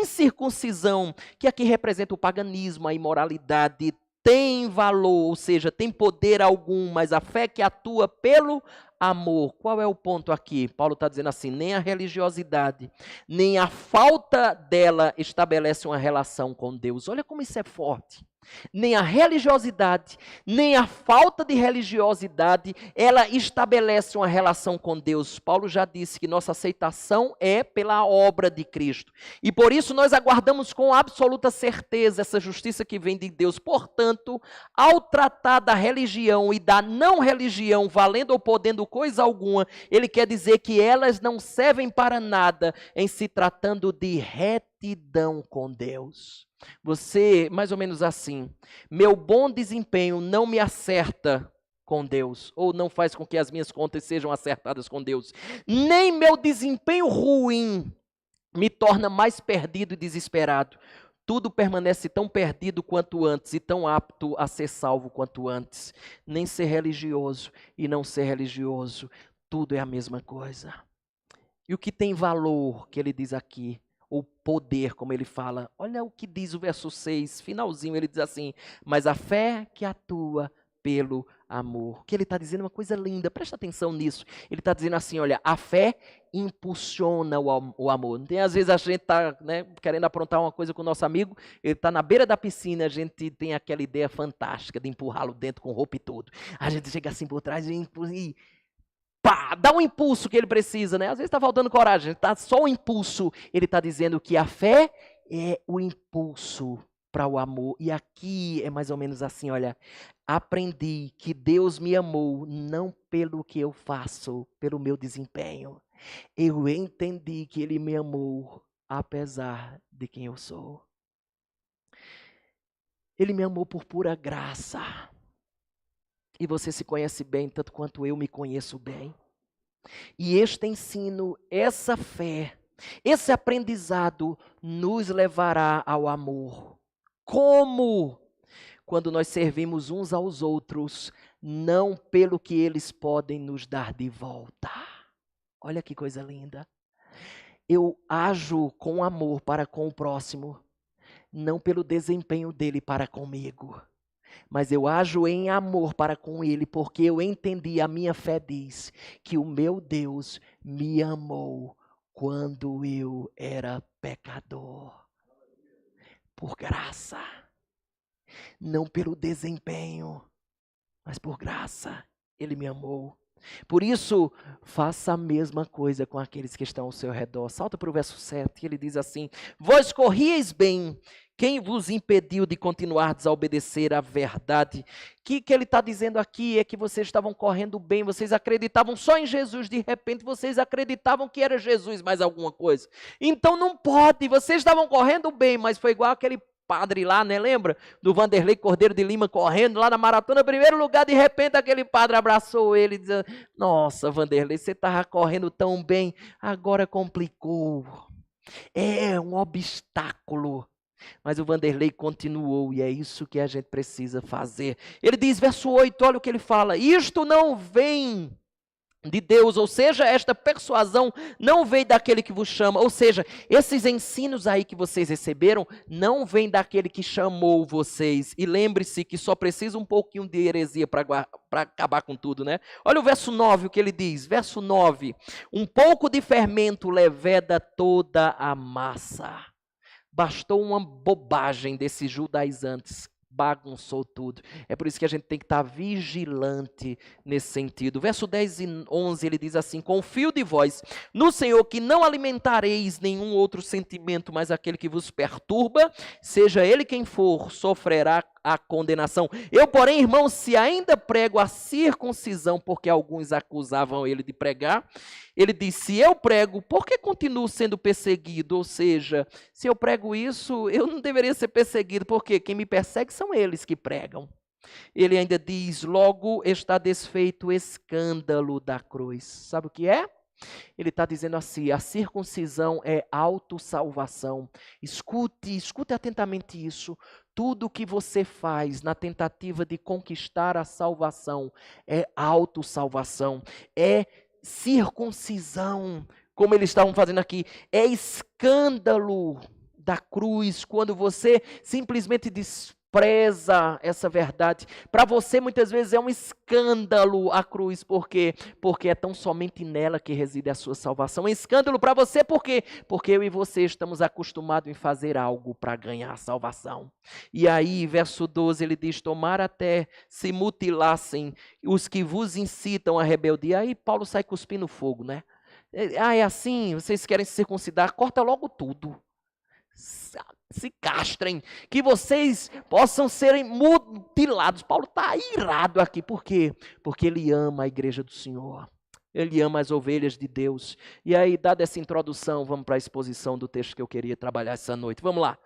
incircuncisão, que aqui representa o paganismo, a imoralidade, tem valor, ou seja, tem poder algum, mas a fé que atua pelo amor. Qual é o ponto aqui? Paulo está dizendo assim, nem a religiosidade, nem a falta dela estabelece uma relação com Deus. Olha como isso é forte. Nem a religiosidade, nem a falta de religiosidade, ela estabelece uma relação com Deus. Paulo já disse que nossa aceitação é pela obra de Cristo. E por isso nós aguardamos com absoluta certeza essa justiça que vem de Deus. Portanto, ao tratar da religião e da não religião, valendo ou podendo coisa alguma, ele quer dizer que elas não servem para nada em se tratando de retidão com Deus. Você, mais ou menos assim, meu bom desempenho não me acerta com Deus, ou não faz com que as minhas contas sejam acertadas com Deus, nem meu desempenho ruim me torna mais perdido e desesperado. Tudo permanece tão perdido quanto antes e tão apto a ser salvo quanto antes. Nem ser religioso e não ser religioso, tudo é a mesma coisa. E o que tem valor, que ele diz aqui, ou poder, como ele fala. Olha o que diz o verso 6, finalzinho, ele diz assim, mas a fé que atua pelo amor. O que ele está dizendo é uma coisa linda, presta atenção nisso. Ele está dizendo assim, olha, a fé impulsiona o amor. Tem, às vezes a gente está querendo aprontar uma coisa com o nosso amigo, ele está na beira da piscina, a gente tem aquela ideia fantástica de empurrá-lo dentro com roupa e tudo. A gente chega assim por trás e pá, dá um impulso que ele precisa, né? Às vezes está faltando coragem, está só o impulso. Ele está dizendo que a fé é o impulso para o amor. E aqui é mais ou menos assim, olha, aprendi que Deus me amou não pelo que eu faço, pelo meu desempenho. Eu entendi que Ele me amou apesar de quem eu sou. Ele me amou por pura graça. E você se conhece bem, tanto quanto eu me conheço bem. E este ensino, essa fé, esse aprendizado nos levará ao amor. Como? Quando nós servimos uns aos outros, não pelo que eles podem nos dar de volta. Olha que coisa linda. Eu ajo com amor para com o próximo, não pelo desempenho dele para comigo. Mas eu ajo em amor para com ele, porque eu entendi, a minha fé diz, que o meu Deus me amou quando eu era pecador. Por graça. Não pelo desempenho, mas por graça, ele me amou. Por isso, faça a mesma coisa com aqueles que estão ao seu redor. Salta para o verso 7, ele diz assim, vós corrieis bem, quem vos impediu de continuar a obedecer à verdade? O que ele está dizendo aqui é que vocês estavam correndo bem, vocês acreditavam só em Jesus, de repente vocês acreditavam que era Jesus mais alguma coisa. Então não pode, vocês estavam correndo bem, mas foi igual aquele padre lá, né? Lembra? Do Vanderlei Cordeiro de Lima correndo lá na maratona, primeiro lugar, de repente aquele padre abraçou ele, dizendo, nossa, Vanderlei, você estava correndo tão bem, agora complicou. É um obstáculo. Mas o Vanderlei continuou, e é isso que a gente precisa fazer. Ele diz, verso 8, olha o que ele fala, isto não vem de Deus, ou seja, esta persuasão não vem daquele que vos chama, ou seja, esses ensinos aí que vocês receberam não vem daquele que chamou vocês. E lembre-se que só precisa um pouquinho de heresia para acabar com tudo, né? Olha o verso 9, o que ele diz, verso 9: um pouco de fermento leveda toda a massa. Bastou uma bobagem desses judaizantes, bagunçou tudo. É por isso que a gente tem que estar vigilante nesse sentido. Verso 10 e 11 ele diz assim: confio de vós no Senhor que não alimentareis nenhum outro sentimento, mas aquele que vos perturba, seja ele quem for, sofrerá a condenação. Eu, porém, irmãos, se ainda prego a circuncisão, porque alguns acusavam ele de pregar, ele disse: se eu prego, por que continuo sendo perseguido? Ou seja, se eu prego isso, eu não deveria ser perseguido, porque quem me persegue são eles que pregam. Ele ainda diz: logo está desfeito o escândalo da cruz. Sabe o que é? Ele está dizendo assim: a circuncisão é autossalvação. Escute atentamente isso. Tudo o que você faz na tentativa de conquistar a salvação é autossalvação, é circuncisão, como eles estavam fazendo aqui, é escândalo da cruz, quando você simplesmente despreza essa verdade. Para você, muitas vezes, é um escândalo a cruz. Por quê? Porque é tão somente nela que reside a sua salvação. É um escândalo para você, por quê? Porque eu e você estamos acostumados em fazer algo para ganhar a salvação. E aí, verso 12, ele diz: tomara até se mutilassem os que vos incitam à rebeldia. Aí Paulo sai cuspindo fogo, né? É assim, vocês querem se circuncidar? Corta logo tudo. Se castrem, que vocês possam serem mutilados. Paulo está irado aqui, por quê? Porque ele ama a igreja do Senhor, ele ama as ovelhas de Deus. E aí, dada essa introdução, vamos para a exposição do texto que eu queria trabalhar essa noite. Vamos lá.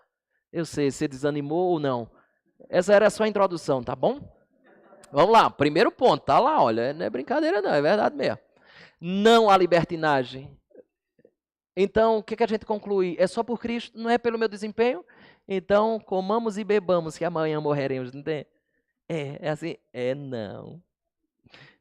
Eu sei, você desanimou ou não? Essa era só a introdução, tá bom? Vamos lá, primeiro ponto, tá lá, olha, não é brincadeira não, é verdade mesmo. Não há libertinagem. Então, o que a gente conclui? É só por Cristo, não é pelo meu desempenho? Então, comamos e bebamos, que amanhã morreremos, não tem? É assim? É não.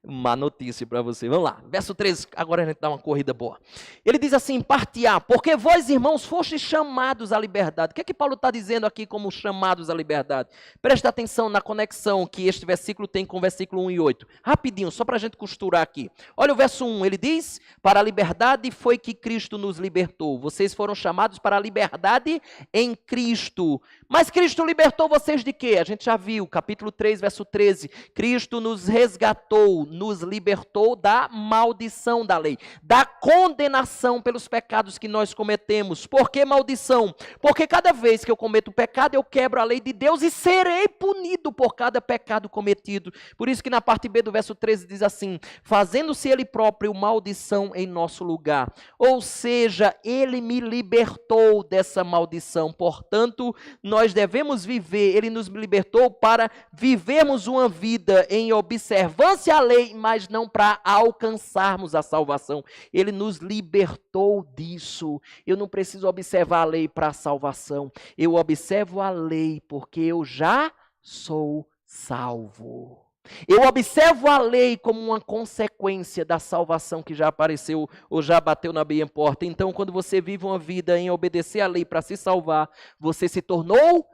Má notícia para você. Vamos lá, verso 13, agora a gente dá uma corrida boa. Ele diz assim: parte A, porque vós, irmãos, fostes chamados à liberdade. O que é que Paulo está dizendo aqui como chamados à liberdade? Presta atenção na conexão que este versículo tem com o versículo 1 e 8. Rapidinho, só para a gente costurar aqui. Olha o verso 1, ele diz: para a liberdade foi que Cristo nos libertou. Vocês foram chamados para a liberdade em Cristo. Mas Cristo libertou vocês de quê? A gente já viu, capítulo 3, verso 13. Cristo nos resgatou, nos libertou da maldição da lei, da condenação pelos pecados que nós cometemos. Por que maldição? Porque cada vez que eu cometo pecado, eu quebro a lei de Deus e serei punido por cada pecado cometido. Por isso que na parte B do verso 13 diz assim: fazendo-se ele próprio maldição em nosso lugar. Ou seja, ele me libertou dessa maldição. Portanto, nós devemos viver, ele nos libertou para vivermos uma vida em observância à lei, mas não para alcançarmos a salvação. Ele nos libertou disso. Eu não preciso observar a lei para a salvação. Eu observo a lei porque eu já sou salvo. Eu observo a lei como uma consequência da salvação que já apareceu ou já bateu na minha porta. Então, quando você vive uma vida em obedecer a lei para se salvar, você se tornou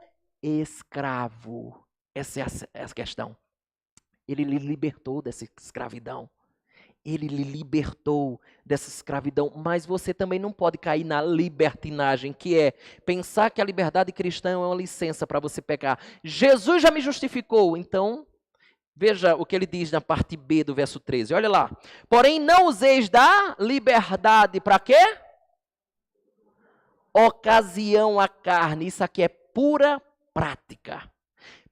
escravo. Essa é a questão. Ele lhe libertou dessa escravidão. Ele lhe libertou dessa escravidão, mas você também não pode cair na libertinagem, que é pensar que a liberdade cristã é uma licença para você pecar. Jesus já me justificou, então, veja o que ele diz na parte B do verso 13, olha lá. Porém, não useis da liberdade para quê? Ocasião à carne, isso aqui é pura prática.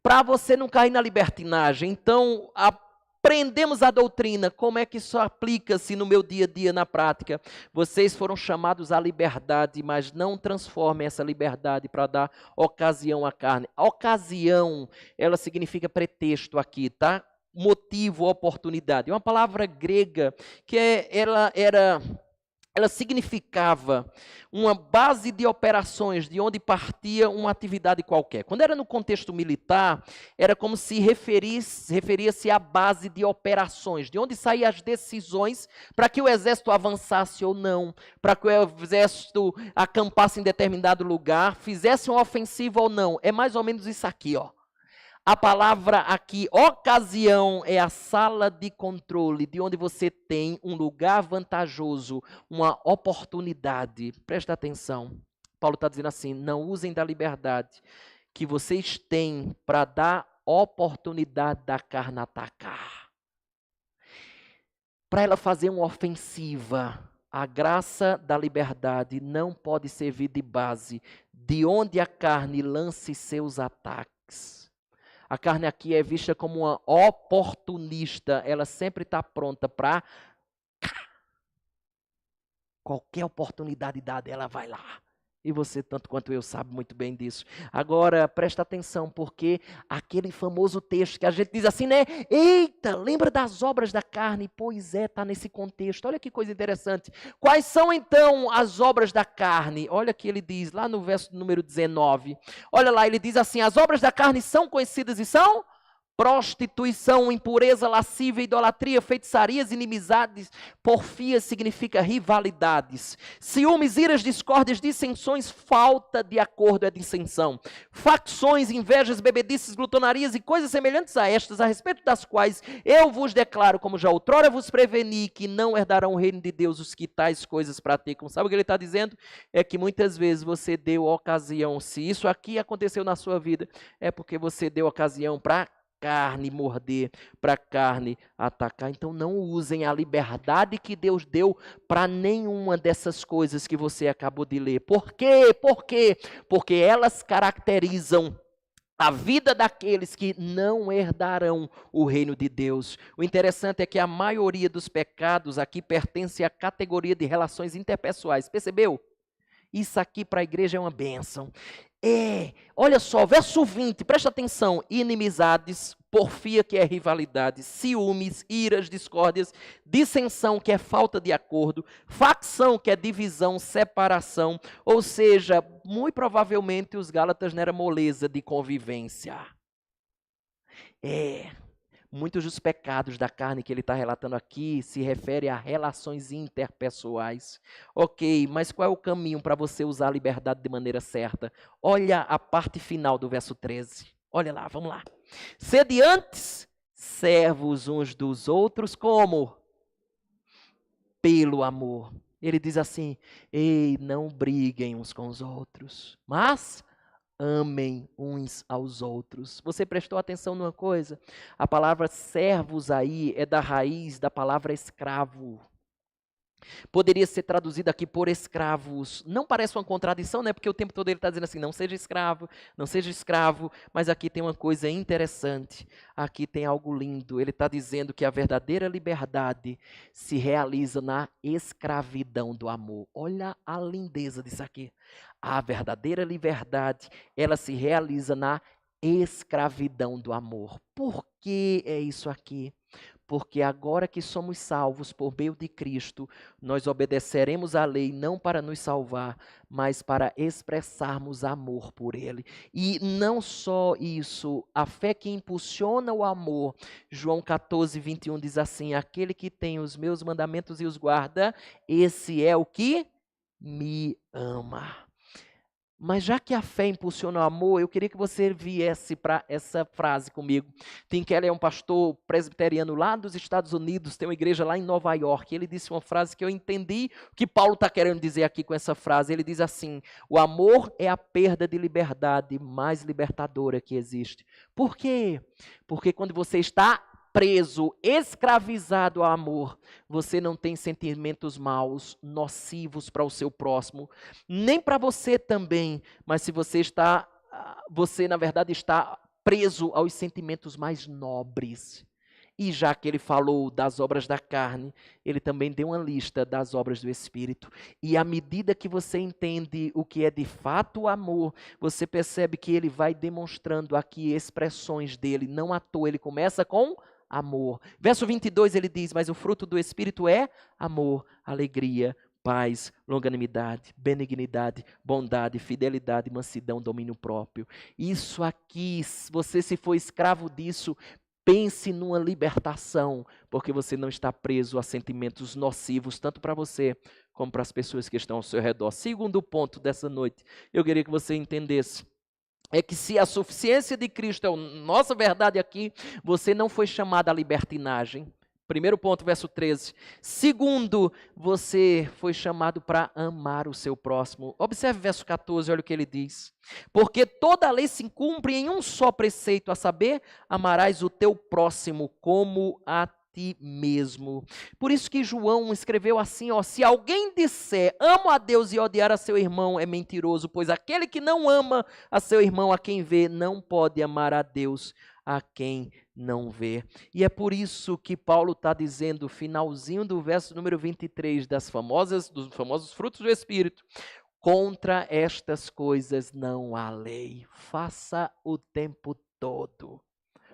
Para você não cair na libertinagem, então, aprendemos a doutrina, como é que isso aplica-se no meu dia a dia, na prática. Vocês foram chamados à liberdade, mas não transformem essa liberdade para dar ocasião à carne. Ocasião, ela significa pretexto aqui, tá? Motivo, oportunidade. É uma palavra grega que ela era ela significava uma base de operações de onde partia uma atividade qualquer. Quando era no contexto militar, era como se referia-se à base de operações, de onde saíam as decisões para que o exército avançasse ou não, para que o exército acampasse em determinado lugar, fizesse uma ofensiva ou não. É mais ou menos isso aqui, ó. A palavra aqui, ocasião, é a sala de controle, de onde você tem um lugar vantajoso, uma oportunidade. Presta atenção. Paulo está dizendo assim, não usem da liberdade que vocês têm para dar oportunidade da carne atacar. Para ela fazer uma ofensiva, a graça da liberdade não pode servir de base, de onde a carne lance seus ataques. A carne aqui é vista como uma oportunista, ela sempre está pronta para qualquer oportunidade dada, ela vai lá. E você, tanto quanto eu, sabe muito bem disso. Agora, presta atenção, porque aquele famoso texto que a gente diz assim, né? Eita, lembra das obras da carne? Pois é, está nesse contexto. Olha que coisa interessante. Quais são, então, as obras da carne? Olha que ele diz, lá no verso número 19. Olha lá, ele diz assim, as obras da carne são conhecidas e são... prostituição, impureza, lascívia, idolatria, feitiçarias, inimizades, porfia significa rivalidades, ciúmes, iras, discórdias, dissensões, falta de acordo é dissensão, facções, invejas, bebedices, glutonarias e coisas semelhantes a estas, a respeito das quais eu vos declaro, como já outrora vos preveni, que não herdarão o reino de Deus os que tais coisas praticam. Sabe o que ele está dizendo? É que muitas vezes você deu ocasião, se isso aqui aconteceu na sua vida, é porque você deu ocasião para carne morder, para carne atacar. Então não usem a liberdade que Deus deu para nenhuma dessas coisas que você acabou de ler. Por quê? Por quê? Porque elas caracterizam a vida daqueles que não herdarão o reino de Deus. O interessante é que a maioria dos pecados aqui pertence à categoria de relações interpessoais. Percebeu? Isso aqui para a igreja é uma bênção. Olha só, verso 20, presta atenção, inimizades, porfia que é rivalidade, ciúmes, iras, discórdias, dissensão que é falta de acordo, facção que é divisão, separação, ou seja, muito provavelmente os Gálatas não eram moleza de convivência. Muitos dos pecados da carne que ele está relatando aqui se refere a relações interpessoais. Ok, mas qual é o caminho para você usar a liberdade de maneira certa? Olha a parte final do verso 13. Olha lá, vamos lá. Sede antes servos uns dos outros como? Pelo amor. Ele diz assim, não briguem uns com os outros, mas... amem uns aos outros. Você prestou atenção numa coisa? A palavra servos aí é da raiz da palavra escravo. Poderia ser traduzido aqui por escravos. Não parece uma contradição, né? Porque o tempo todo ele está dizendo assim, não seja escravo. Mas aqui tem uma coisa interessante. Aqui tem algo lindo. Ele está dizendo que a verdadeira liberdade se realiza na escravidão do amor. Olha a lindeza disso aqui. A verdadeira liberdade, ela se realiza na escravidão do amor. Por que é isso aqui? Porque agora que somos salvos por meio de Cristo, nós obedeceremos à lei não para nos salvar, mas para expressarmos amor por Ele. E não só isso, a fé que impulsiona o amor, João 14, 21 diz assim, aquele que tem os meus mandamentos e os guarda, esse é o que me ama. Mas já que a fé impulsiona o amor, eu queria que você viesse para essa frase comigo. Tim Keller é um pastor presbiteriano lá dos Estados Unidos, tem uma igreja lá em Nova York. Ele disse uma frase que eu entendi o que Paulo está querendo dizer aqui com essa frase. Ele diz assim, o amor é a perda de liberdade mais libertadora que existe. Por quê? Porque quando você está preso, escravizado ao amor, você não tem sentimentos maus, nocivos para o seu próximo, nem para você também, mas se você na verdade está preso aos sentimentos mais nobres. E já que ele falou das obras da carne, ele também deu uma lista das obras do Espírito. E à medida que você entende o que é de fato o amor, você percebe que ele vai demonstrando aqui expressões dele. Não à toa, ele começa com amor. Verso 22 ele diz, mas o fruto do Espírito é amor, alegria, paz, longanimidade, benignidade, bondade, fidelidade, mansidão, domínio próprio. Isso aqui, você se for escravo disso, pense numa libertação, porque você não está preso a sentimentos nocivos, tanto para você como para as pessoas que estão ao seu redor. Segundo ponto dessa noite, eu queria que você entendesse, é que se a suficiência de Cristo é a nossa verdade aqui, você não foi chamado à libertinagem. Primeiro ponto, verso 13. Segundo, você foi chamado para amar o seu próximo. Observe o verso 14, olha o que ele diz. Porque toda a lei se cumpre em um só preceito, a saber, amarás o teu próximo como a ti mesmo. Por isso que João escreveu assim, ó, se alguém disser, amo a Deus e odiar a seu irmão, é mentiroso, pois aquele que não ama a seu irmão, a quem vê, não pode amar a Deus, a quem não vê. E é por isso que Paulo está dizendo, finalzinho do verso número 23, dos famosos frutos do Espírito, contra estas coisas não há lei. Faça o tempo todo.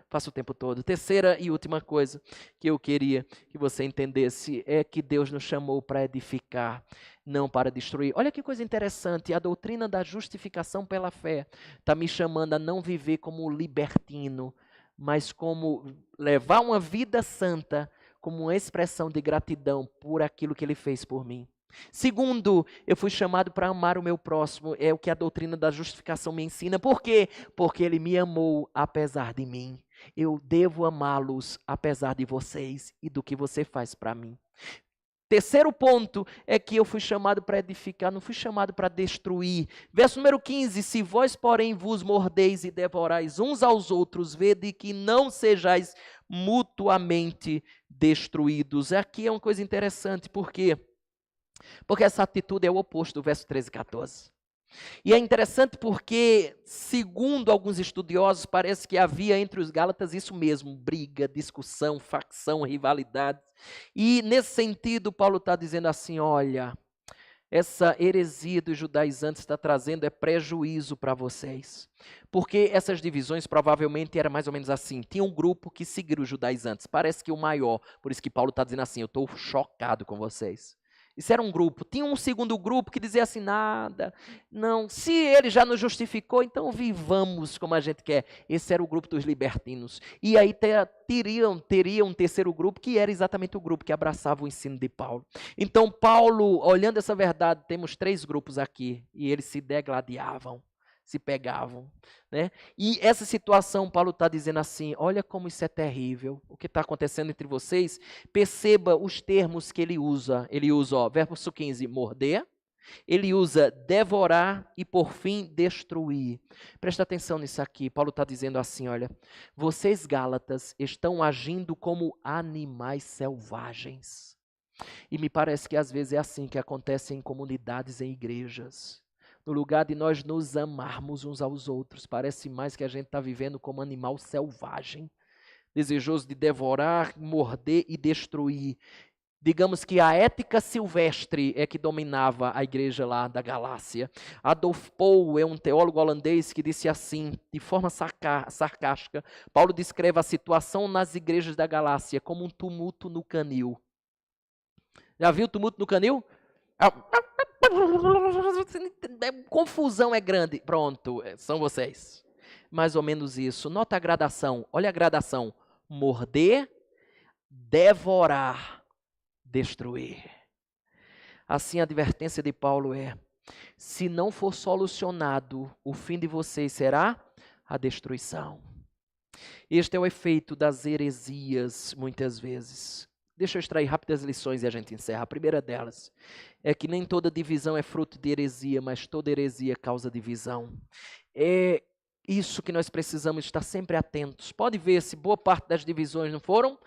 Faça o tempo todo. Terceira e última coisa que eu queria que você entendesse é que Deus nos chamou para edificar, não para destruir. Olha que coisa interessante, a doutrina da justificação pela fé está me chamando a não viver como libertino, mas como levar uma vida santa, como uma expressão de gratidão por aquilo que Ele fez por mim. Segundo, eu fui chamado para amar o meu próximo, é o que a doutrina da justificação me ensina. Por quê? Porque Ele me amou apesar de mim. Eu devo amá-los apesar de vocês e do que você faz para mim. Terceiro ponto é que eu fui chamado para edificar, não fui chamado para destruir. Verso número 15, se vós, porém, vos mordeis e devorais uns aos outros, vede que não sejais mutuamente destruídos. Aqui é uma coisa interessante, por quê? Porque essa atitude é o oposto do verso 13 e 14. E é interessante porque, segundo alguns estudiosos, parece que havia entre os Gálatas isso mesmo, briga, discussão, facção, rivalidade. E nesse sentido, Paulo está dizendo assim, olha, essa heresia dos judaizantes está trazendo prejuízo para vocês. Porque essas divisões provavelmente eram mais ou menos assim, tinha um grupo que seguia os judaizantes, parece que o maior, por isso que Paulo está dizendo assim, eu estou chocado com vocês. Isso era um grupo. Tinha um segundo grupo que dizia assim, nada, não, se ele já nos justificou, então vivamos como a gente quer. Esse era o grupo dos libertinos. E aí teria um terceiro grupo, que era exatamente o grupo que abraçava o ensino de Paulo. Então Paulo, olhando essa verdade, temos 3 grupos aqui, e eles se degladiavam, se pegavam, né? E essa situação, Paulo está dizendo assim, olha como isso é terrível, o que está acontecendo entre vocês, perceba os termos que ele usa, ó, verso 15, morder, ele usa devorar e por fim destruir. Presta atenção nisso aqui, Paulo está dizendo assim, olha, vocês Gálatas estão agindo como animais selvagens, e me parece que às vezes é assim que acontece em comunidades, em igrejas. No lugar de nós nos amarmos uns aos outros, parece mais que a gente está vivendo como animal selvagem, desejoso de devorar, morder e destruir. Digamos que a ética silvestre é que dominava a igreja lá da Galácia. Adolf Pohl é um teólogo holandês que disse assim, de forma sarcástica, Paulo descreve a situação nas igrejas da Galácia como um tumulto no canil. Já viu o tumulto no canil? Confusão é grande. Pronto, são vocês. Mais ou menos isso. Nota a gradação. Olha a gradação. Morder, devorar, destruir. Assim a advertência de Paulo é, se não for solucionado, o fim de vocês será a destruição. Este é o efeito das heresias, muitas vezes. Deixa eu extrair rápidas lições e a gente encerra. A primeira delas é que nem toda divisão é fruto de heresia, mas toda heresia causa divisão. É isso que nós precisamos estar sempre atentos. Pode ver se boa parte das divisões não foram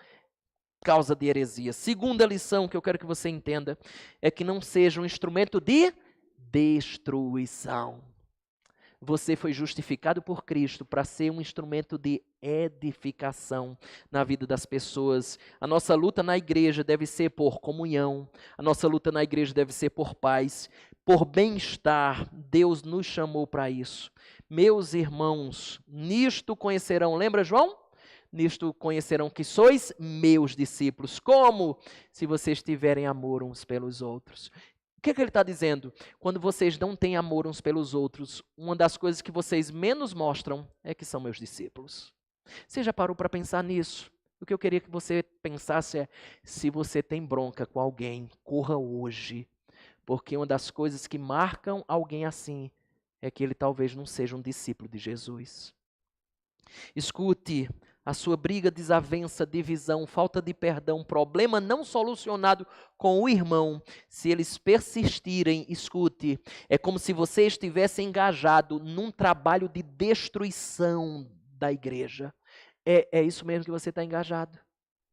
causa de heresia. Segunda lição que eu quero que você entenda é que não seja um instrumento de destruição. Você foi justificado por Cristo para ser um instrumento de edificação na vida das pessoas. A nossa luta na igreja deve ser por comunhão. A nossa luta na igreja deve ser por paz, por bem-estar. Deus nos chamou para isso. Meus irmãos, nisto conhecerão, lembra João? Nisto conhecerão que sois meus discípulos. Como? Se vocês tiverem amor uns pelos outros. O que ele está dizendo? Quando vocês não têm amor uns pelos outros, uma das coisas que vocês menos mostram é que são meus discípulos. Você já parou para pensar nisso? O que eu queria que você pensasse é, se você tem bronca com alguém, corra hoje. Porque uma das coisas que marcam alguém assim é que ele talvez não seja um discípulo de Jesus. Escute, a sua briga, desavença, divisão, falta de perdão, problema não solucionado com o irmão, se eles persistirem, escute, é como se você estivesse engajado num trabalho de destruição da igreja. É isso mesmo que você está engajado.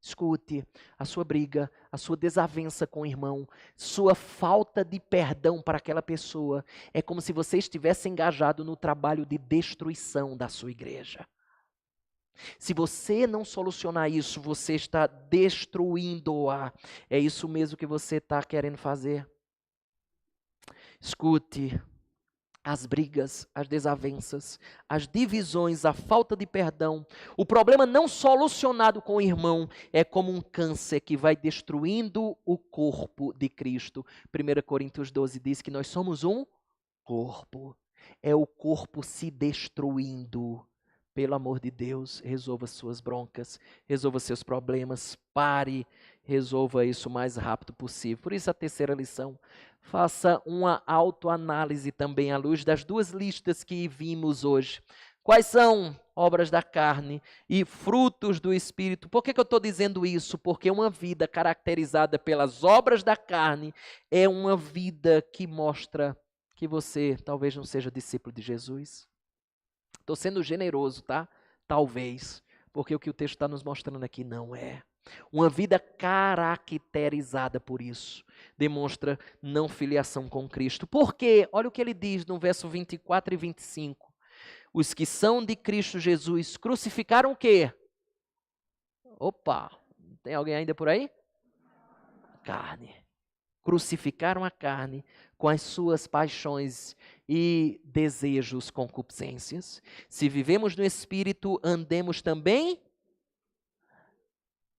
Escute, a sua briga, a sua desavença com o irmão, sua falta de perdão para aquela pessoa, é como se você estivesse engajado no trabalho de destruição da sua igreja. Se você não solucionar isso, você está destruindo-a. É isso mesmo que você está querendo fazer. Escute, as brigas, as desavenças, as divisões, a falta de perdão, o problema não solucionado com o irmão é como um câncer que vai destruindo o corpo de Cristo. 1 Coríntios 12 diz que nós somos um corpo. É o corpo se destruindo. Pelo amor de Deus, resolva suas broncas, resolva seus problemas, pare, resolva isso o mais rápido possível. Por isso a terceira lição, faça uma autoanálise também à luz das duas listas que vimos hoje. Quais são obras da carne e frutos do Espírito? Por que eu estou dizendo isso? Porque uma vida caracterizada pelas obras da carne é uma vida que mostra que você talvez não seja discípulo de Jesus. Estou sendo generoso, tá? Talvez, porque o que o texto está nos mostrando aqui não é. Uma vida caracterizada por isso demonstra não filiação com Cristo. Por quê? Olha o que ele diz no verso 24 e 25. Os que são de Cristo Jesus crucificaram o quê? Opa, tem alguém ainda por aí? Carne. Crucificaram a carne com as suas paixões e desejos, concupiscências. Se vivemos no Espírito, andemos também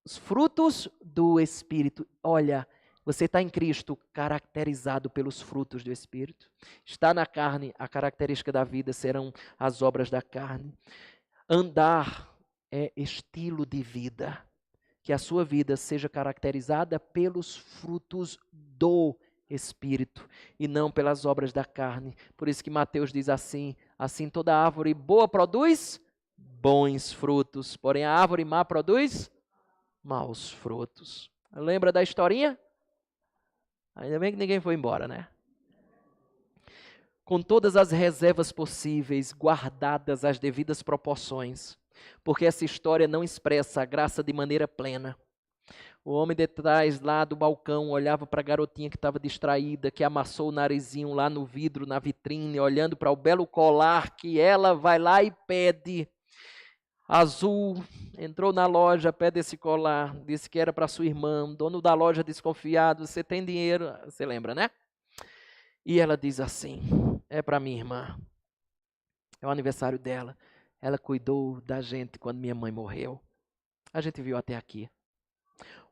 os frutos do Espírito. Olha, você está em Cristo, caracterizado pelos frutos do Espírito. Está na carne, a característica da vida serão as obras da carne. Andar é estilo de vida. Que a sua vida seja caracterizada pelos frutos do Espírito e não pelas obras da carne. Por isso que Mateus diz assim: assim toda árvore boa produz bons frutos, porém a árvore má produz maus frutos. Lembra da historinha? Ainda bem que ninguém foi embora, né? Com todas as reservas possíveis, guardadas as devidas proporções, porque essa história não expressa a graça de maneira plena. O homem de trás lá do balcão olhava para a garotinha que estava distraída, que amassou o narizinho lá no vidro, na vitrine, olhando para o belo colar que ela vai lá e pede. Azul, entrou na loja, pede esse colar, disse que era para sua irmã. O dono da loja desconfiado, você tem dinheiro? Você lembra, né? E ela diz assim, é para minha irmã. É o aniversário dela. Ela cuidou da gente quando minha mãe morreu. A gente viu até aqui.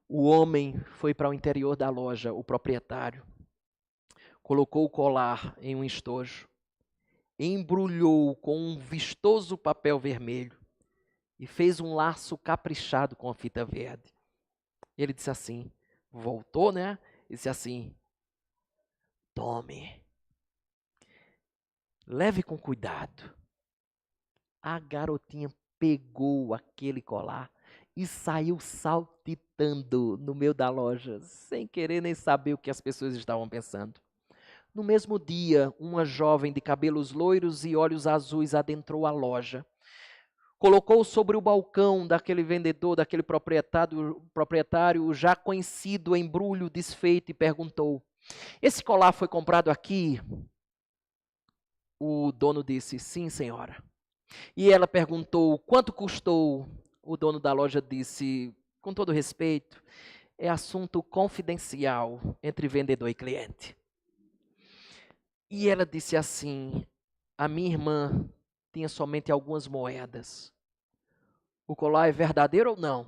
O homem foi para o interior da loja, o proprietário, colocou o colar em um estojo, embrulhou com um vistoso papel vermelho e fez um laço caprichado com a fita verde. Ele disse assim, voltou, né? Disse assim, tome, leve com cuidado. A garotinha pegou aquele colar e saiu saltitando no meio da loja, sem querer nem saber o que as pessoas estavam pensando. No mesmo dia, uma jovem de cabelos loiros e olhos azuis adentrou a loja. Colocou sobre o balcão daquele vendedor, daquele proprietário o já conhecido embrulho desfeito e perguntou, esse colar foi comprado aqui? O dono disse, sim, senhora. E ela perguntou, quanto custou? O dono da loja disse, com todo respeito, é assunto confidencial entre vendedor e cliente. E ela disse assim, a minha irmã tinha somente algumas moedas. O colar é verdadeiro ou não?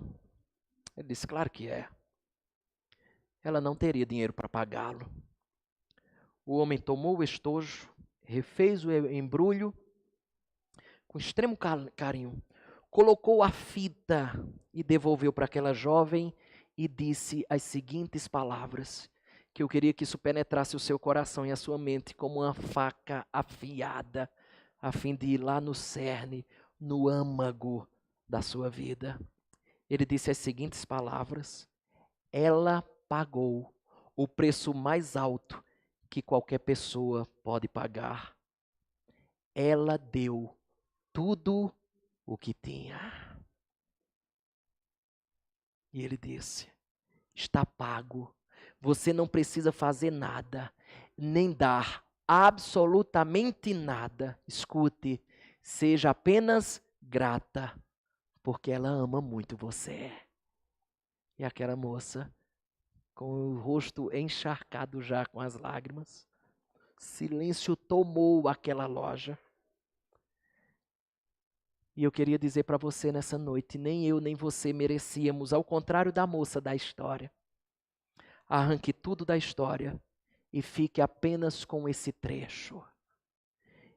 Ele disse, claro que é. Ela não teria dinheiro para pagá-lo. O homem tomou o estojo, refez o embrulho com extremo carinho, colocou a fita e devolveu para aquela jovem e disse as seguintes palavras, que eu queria que isso penetrasse o seu coração e a sua mente como uma faca afiada, a fim de ir lá no cerne, no âmago da sua vida. Ele disse as seguintes palavras: ela pagou o preço mais alto que qualquer pessoa pode pagar. Ela deu tudo o que tinha. E ele disse: está pago. Você não precisa fazer nada, nem dar absolutamente nada. Escute, seja apenas grata, porque ela ama muito você. E aquela moça, com o rosto encharcado já com as lágrimas, silêncio tomou aquela loja. E eu queria dizer para você nessa noite, nem eu nem você merecíamos, ao contrário da moça da história. Arranque tudo da história e fique apenas com esse trecho.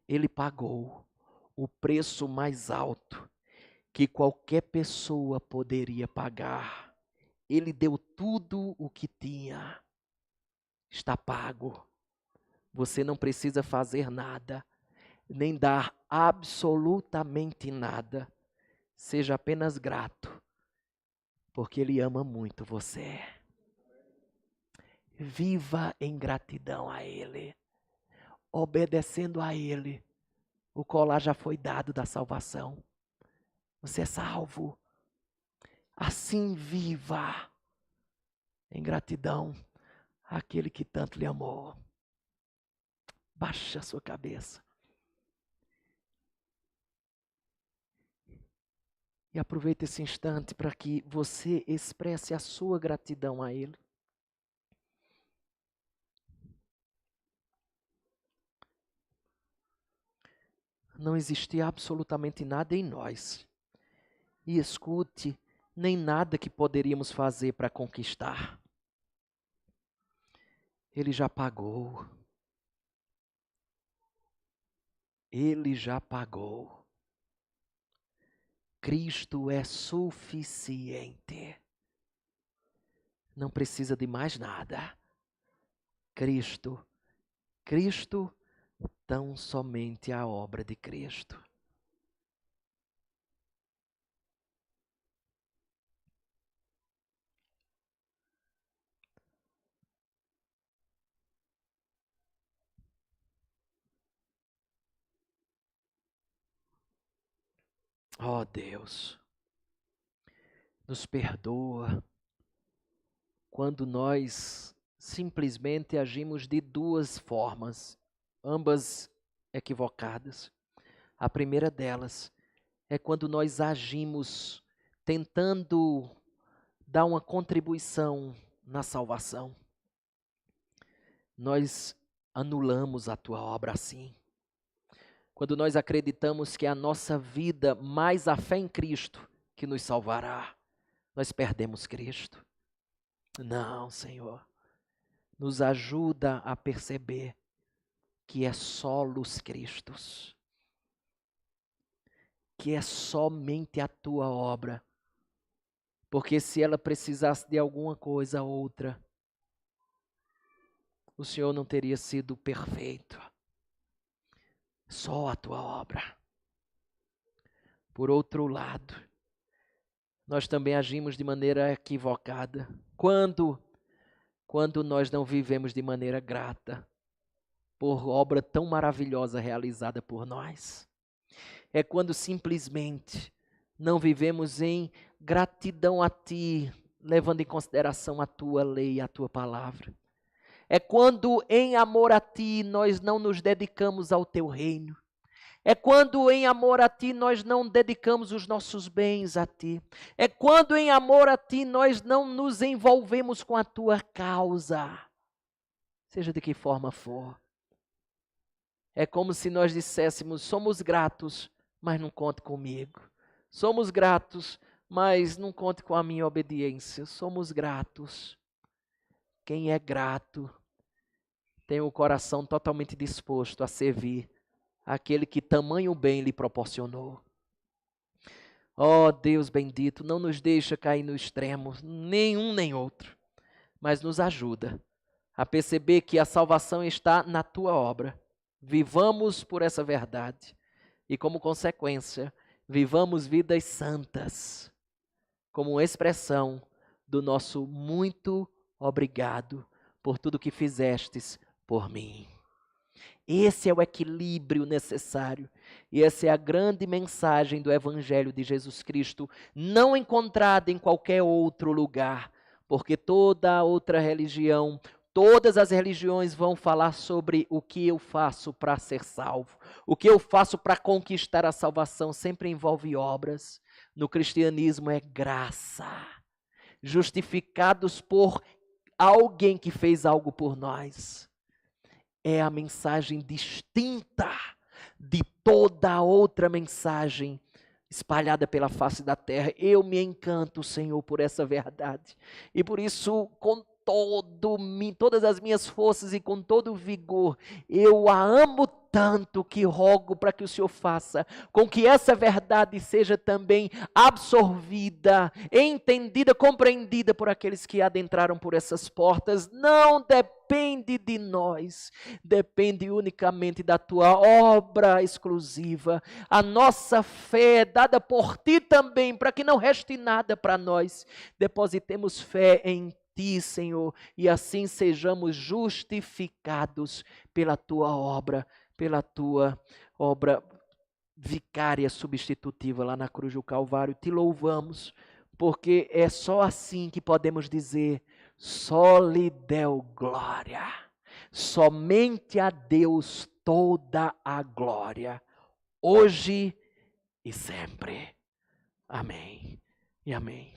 Ele pagou o preço mais alto que qualquer pessoa poderia pagar. Ele deu tudo o que tinha. Está pago. Você não precisa fazer nada, nem dar absolutamente nada. Seja apenas grato, porque Ele ama muito você. Viva em gratidão a Ele, obedecendo a Ele. O colar já foi dado da salvação. Você é salvo. Assim viva em gratidão àquele que tanto lhe amou. Baixe a sua cabeça. E aproveite esse instante para que você expresse a sua gratidão a Ele. Não existe absolutamente nada em nós. E escute, nem nada que poderíamos fazer para conquistar. Ele já pagou. Ele já pagou. Cristo é suficiente. Não precisa de mais nada. Cristo, tão somente a obra de Cristo. Ó Deus, nos perdoa quando nós simplesmente agimos de duas formas, ambas equivocadas. A primeira delas é quando nós agimos tentando dar uma contribuição na salvação. Nós anulamos a tua obra assim. Quando nós acreditamos que é a nossa vida, mais a fé em Cristo, que nos salvará, nós perdemos Cristo. Não, Senhor. Nos ajuda a perceber que é solos Cristos. Que é somente a tua obra. Porque se ela precisasse de alguma coisa outra, o Senhor não teria sido perfeito. Só a tua obra. Por outro lado, nós também agimos de maneira equivocada. Quando nós não vivemos de maneira grata por obra tão maravilhosa realizada por nós. É quando simplesmente não vivemos em gratidão a Ti, levando em consideração a Tua lei e a Tua palavra. É quando em amor a Ti nós não nos dedicamos ao Teu reino. É quando em amor a Ti nós não dedicamos os nossos bens a Ti. É quando em amor a Ti nós não nos envolvemos com a Tua causa. Seja de que forma for. É como se nós disséssemos, somos gratos, mas não conte comigo. Somos gratos, mas não conte com a minha obediência. Somos gratos. Quem é grato tenha o coração totalmente disposto a servir aquele que tamanho bem lhe proporcionou. Ó Deus bendito, não nos deixa cair no extremo, nenhum nem outro, mas nos ajuda a perceber que a salvação está na tua obra. Vivamos por essa verdade e, como consequência, vivamos vidas santas, como expressão do nosso muito obrigado por tudo que fizestes por mim. Esse é o equilíbrio necessário. E essa é a grande mensagem do Evangelho de Jesus Cristo, não encontrada em qualquer outro lugar, porque toda outra religião, todas as religiões vão falar sobre o que eu faço para ser salvo, o que eu faço para conquistar a salvação, sempre envolve obras. No cristianismo é graça, justificados por alguém que fez algo por nós. É a mensagem distinta de toda outra mensagem espalhada pela face da terra. Eu me encanto, Senhor, por essa verdade. E por isso, com todas as minhas forças e com todo o vigor, eu a amo tanto que rogo para que o Senhor faça com que essa verdade seja também absorvida, entendida, compreendida por aqueles que adentraram por essas portas. Não depende de nós, depende unicamente da tua obra exclusiva. A nossa fé é dada por ti também, para que não reste nada para nós. Depositemos fé em ti, Senhor, e assim sejamos justificados pela tua obra vicária substitutiva lá na cruz do Calvário. Te louvamos, porque é só assim que podemos dizer: só lhe deu glória, somente a Deus toda a glória, hoje e sempre. Amém e amém.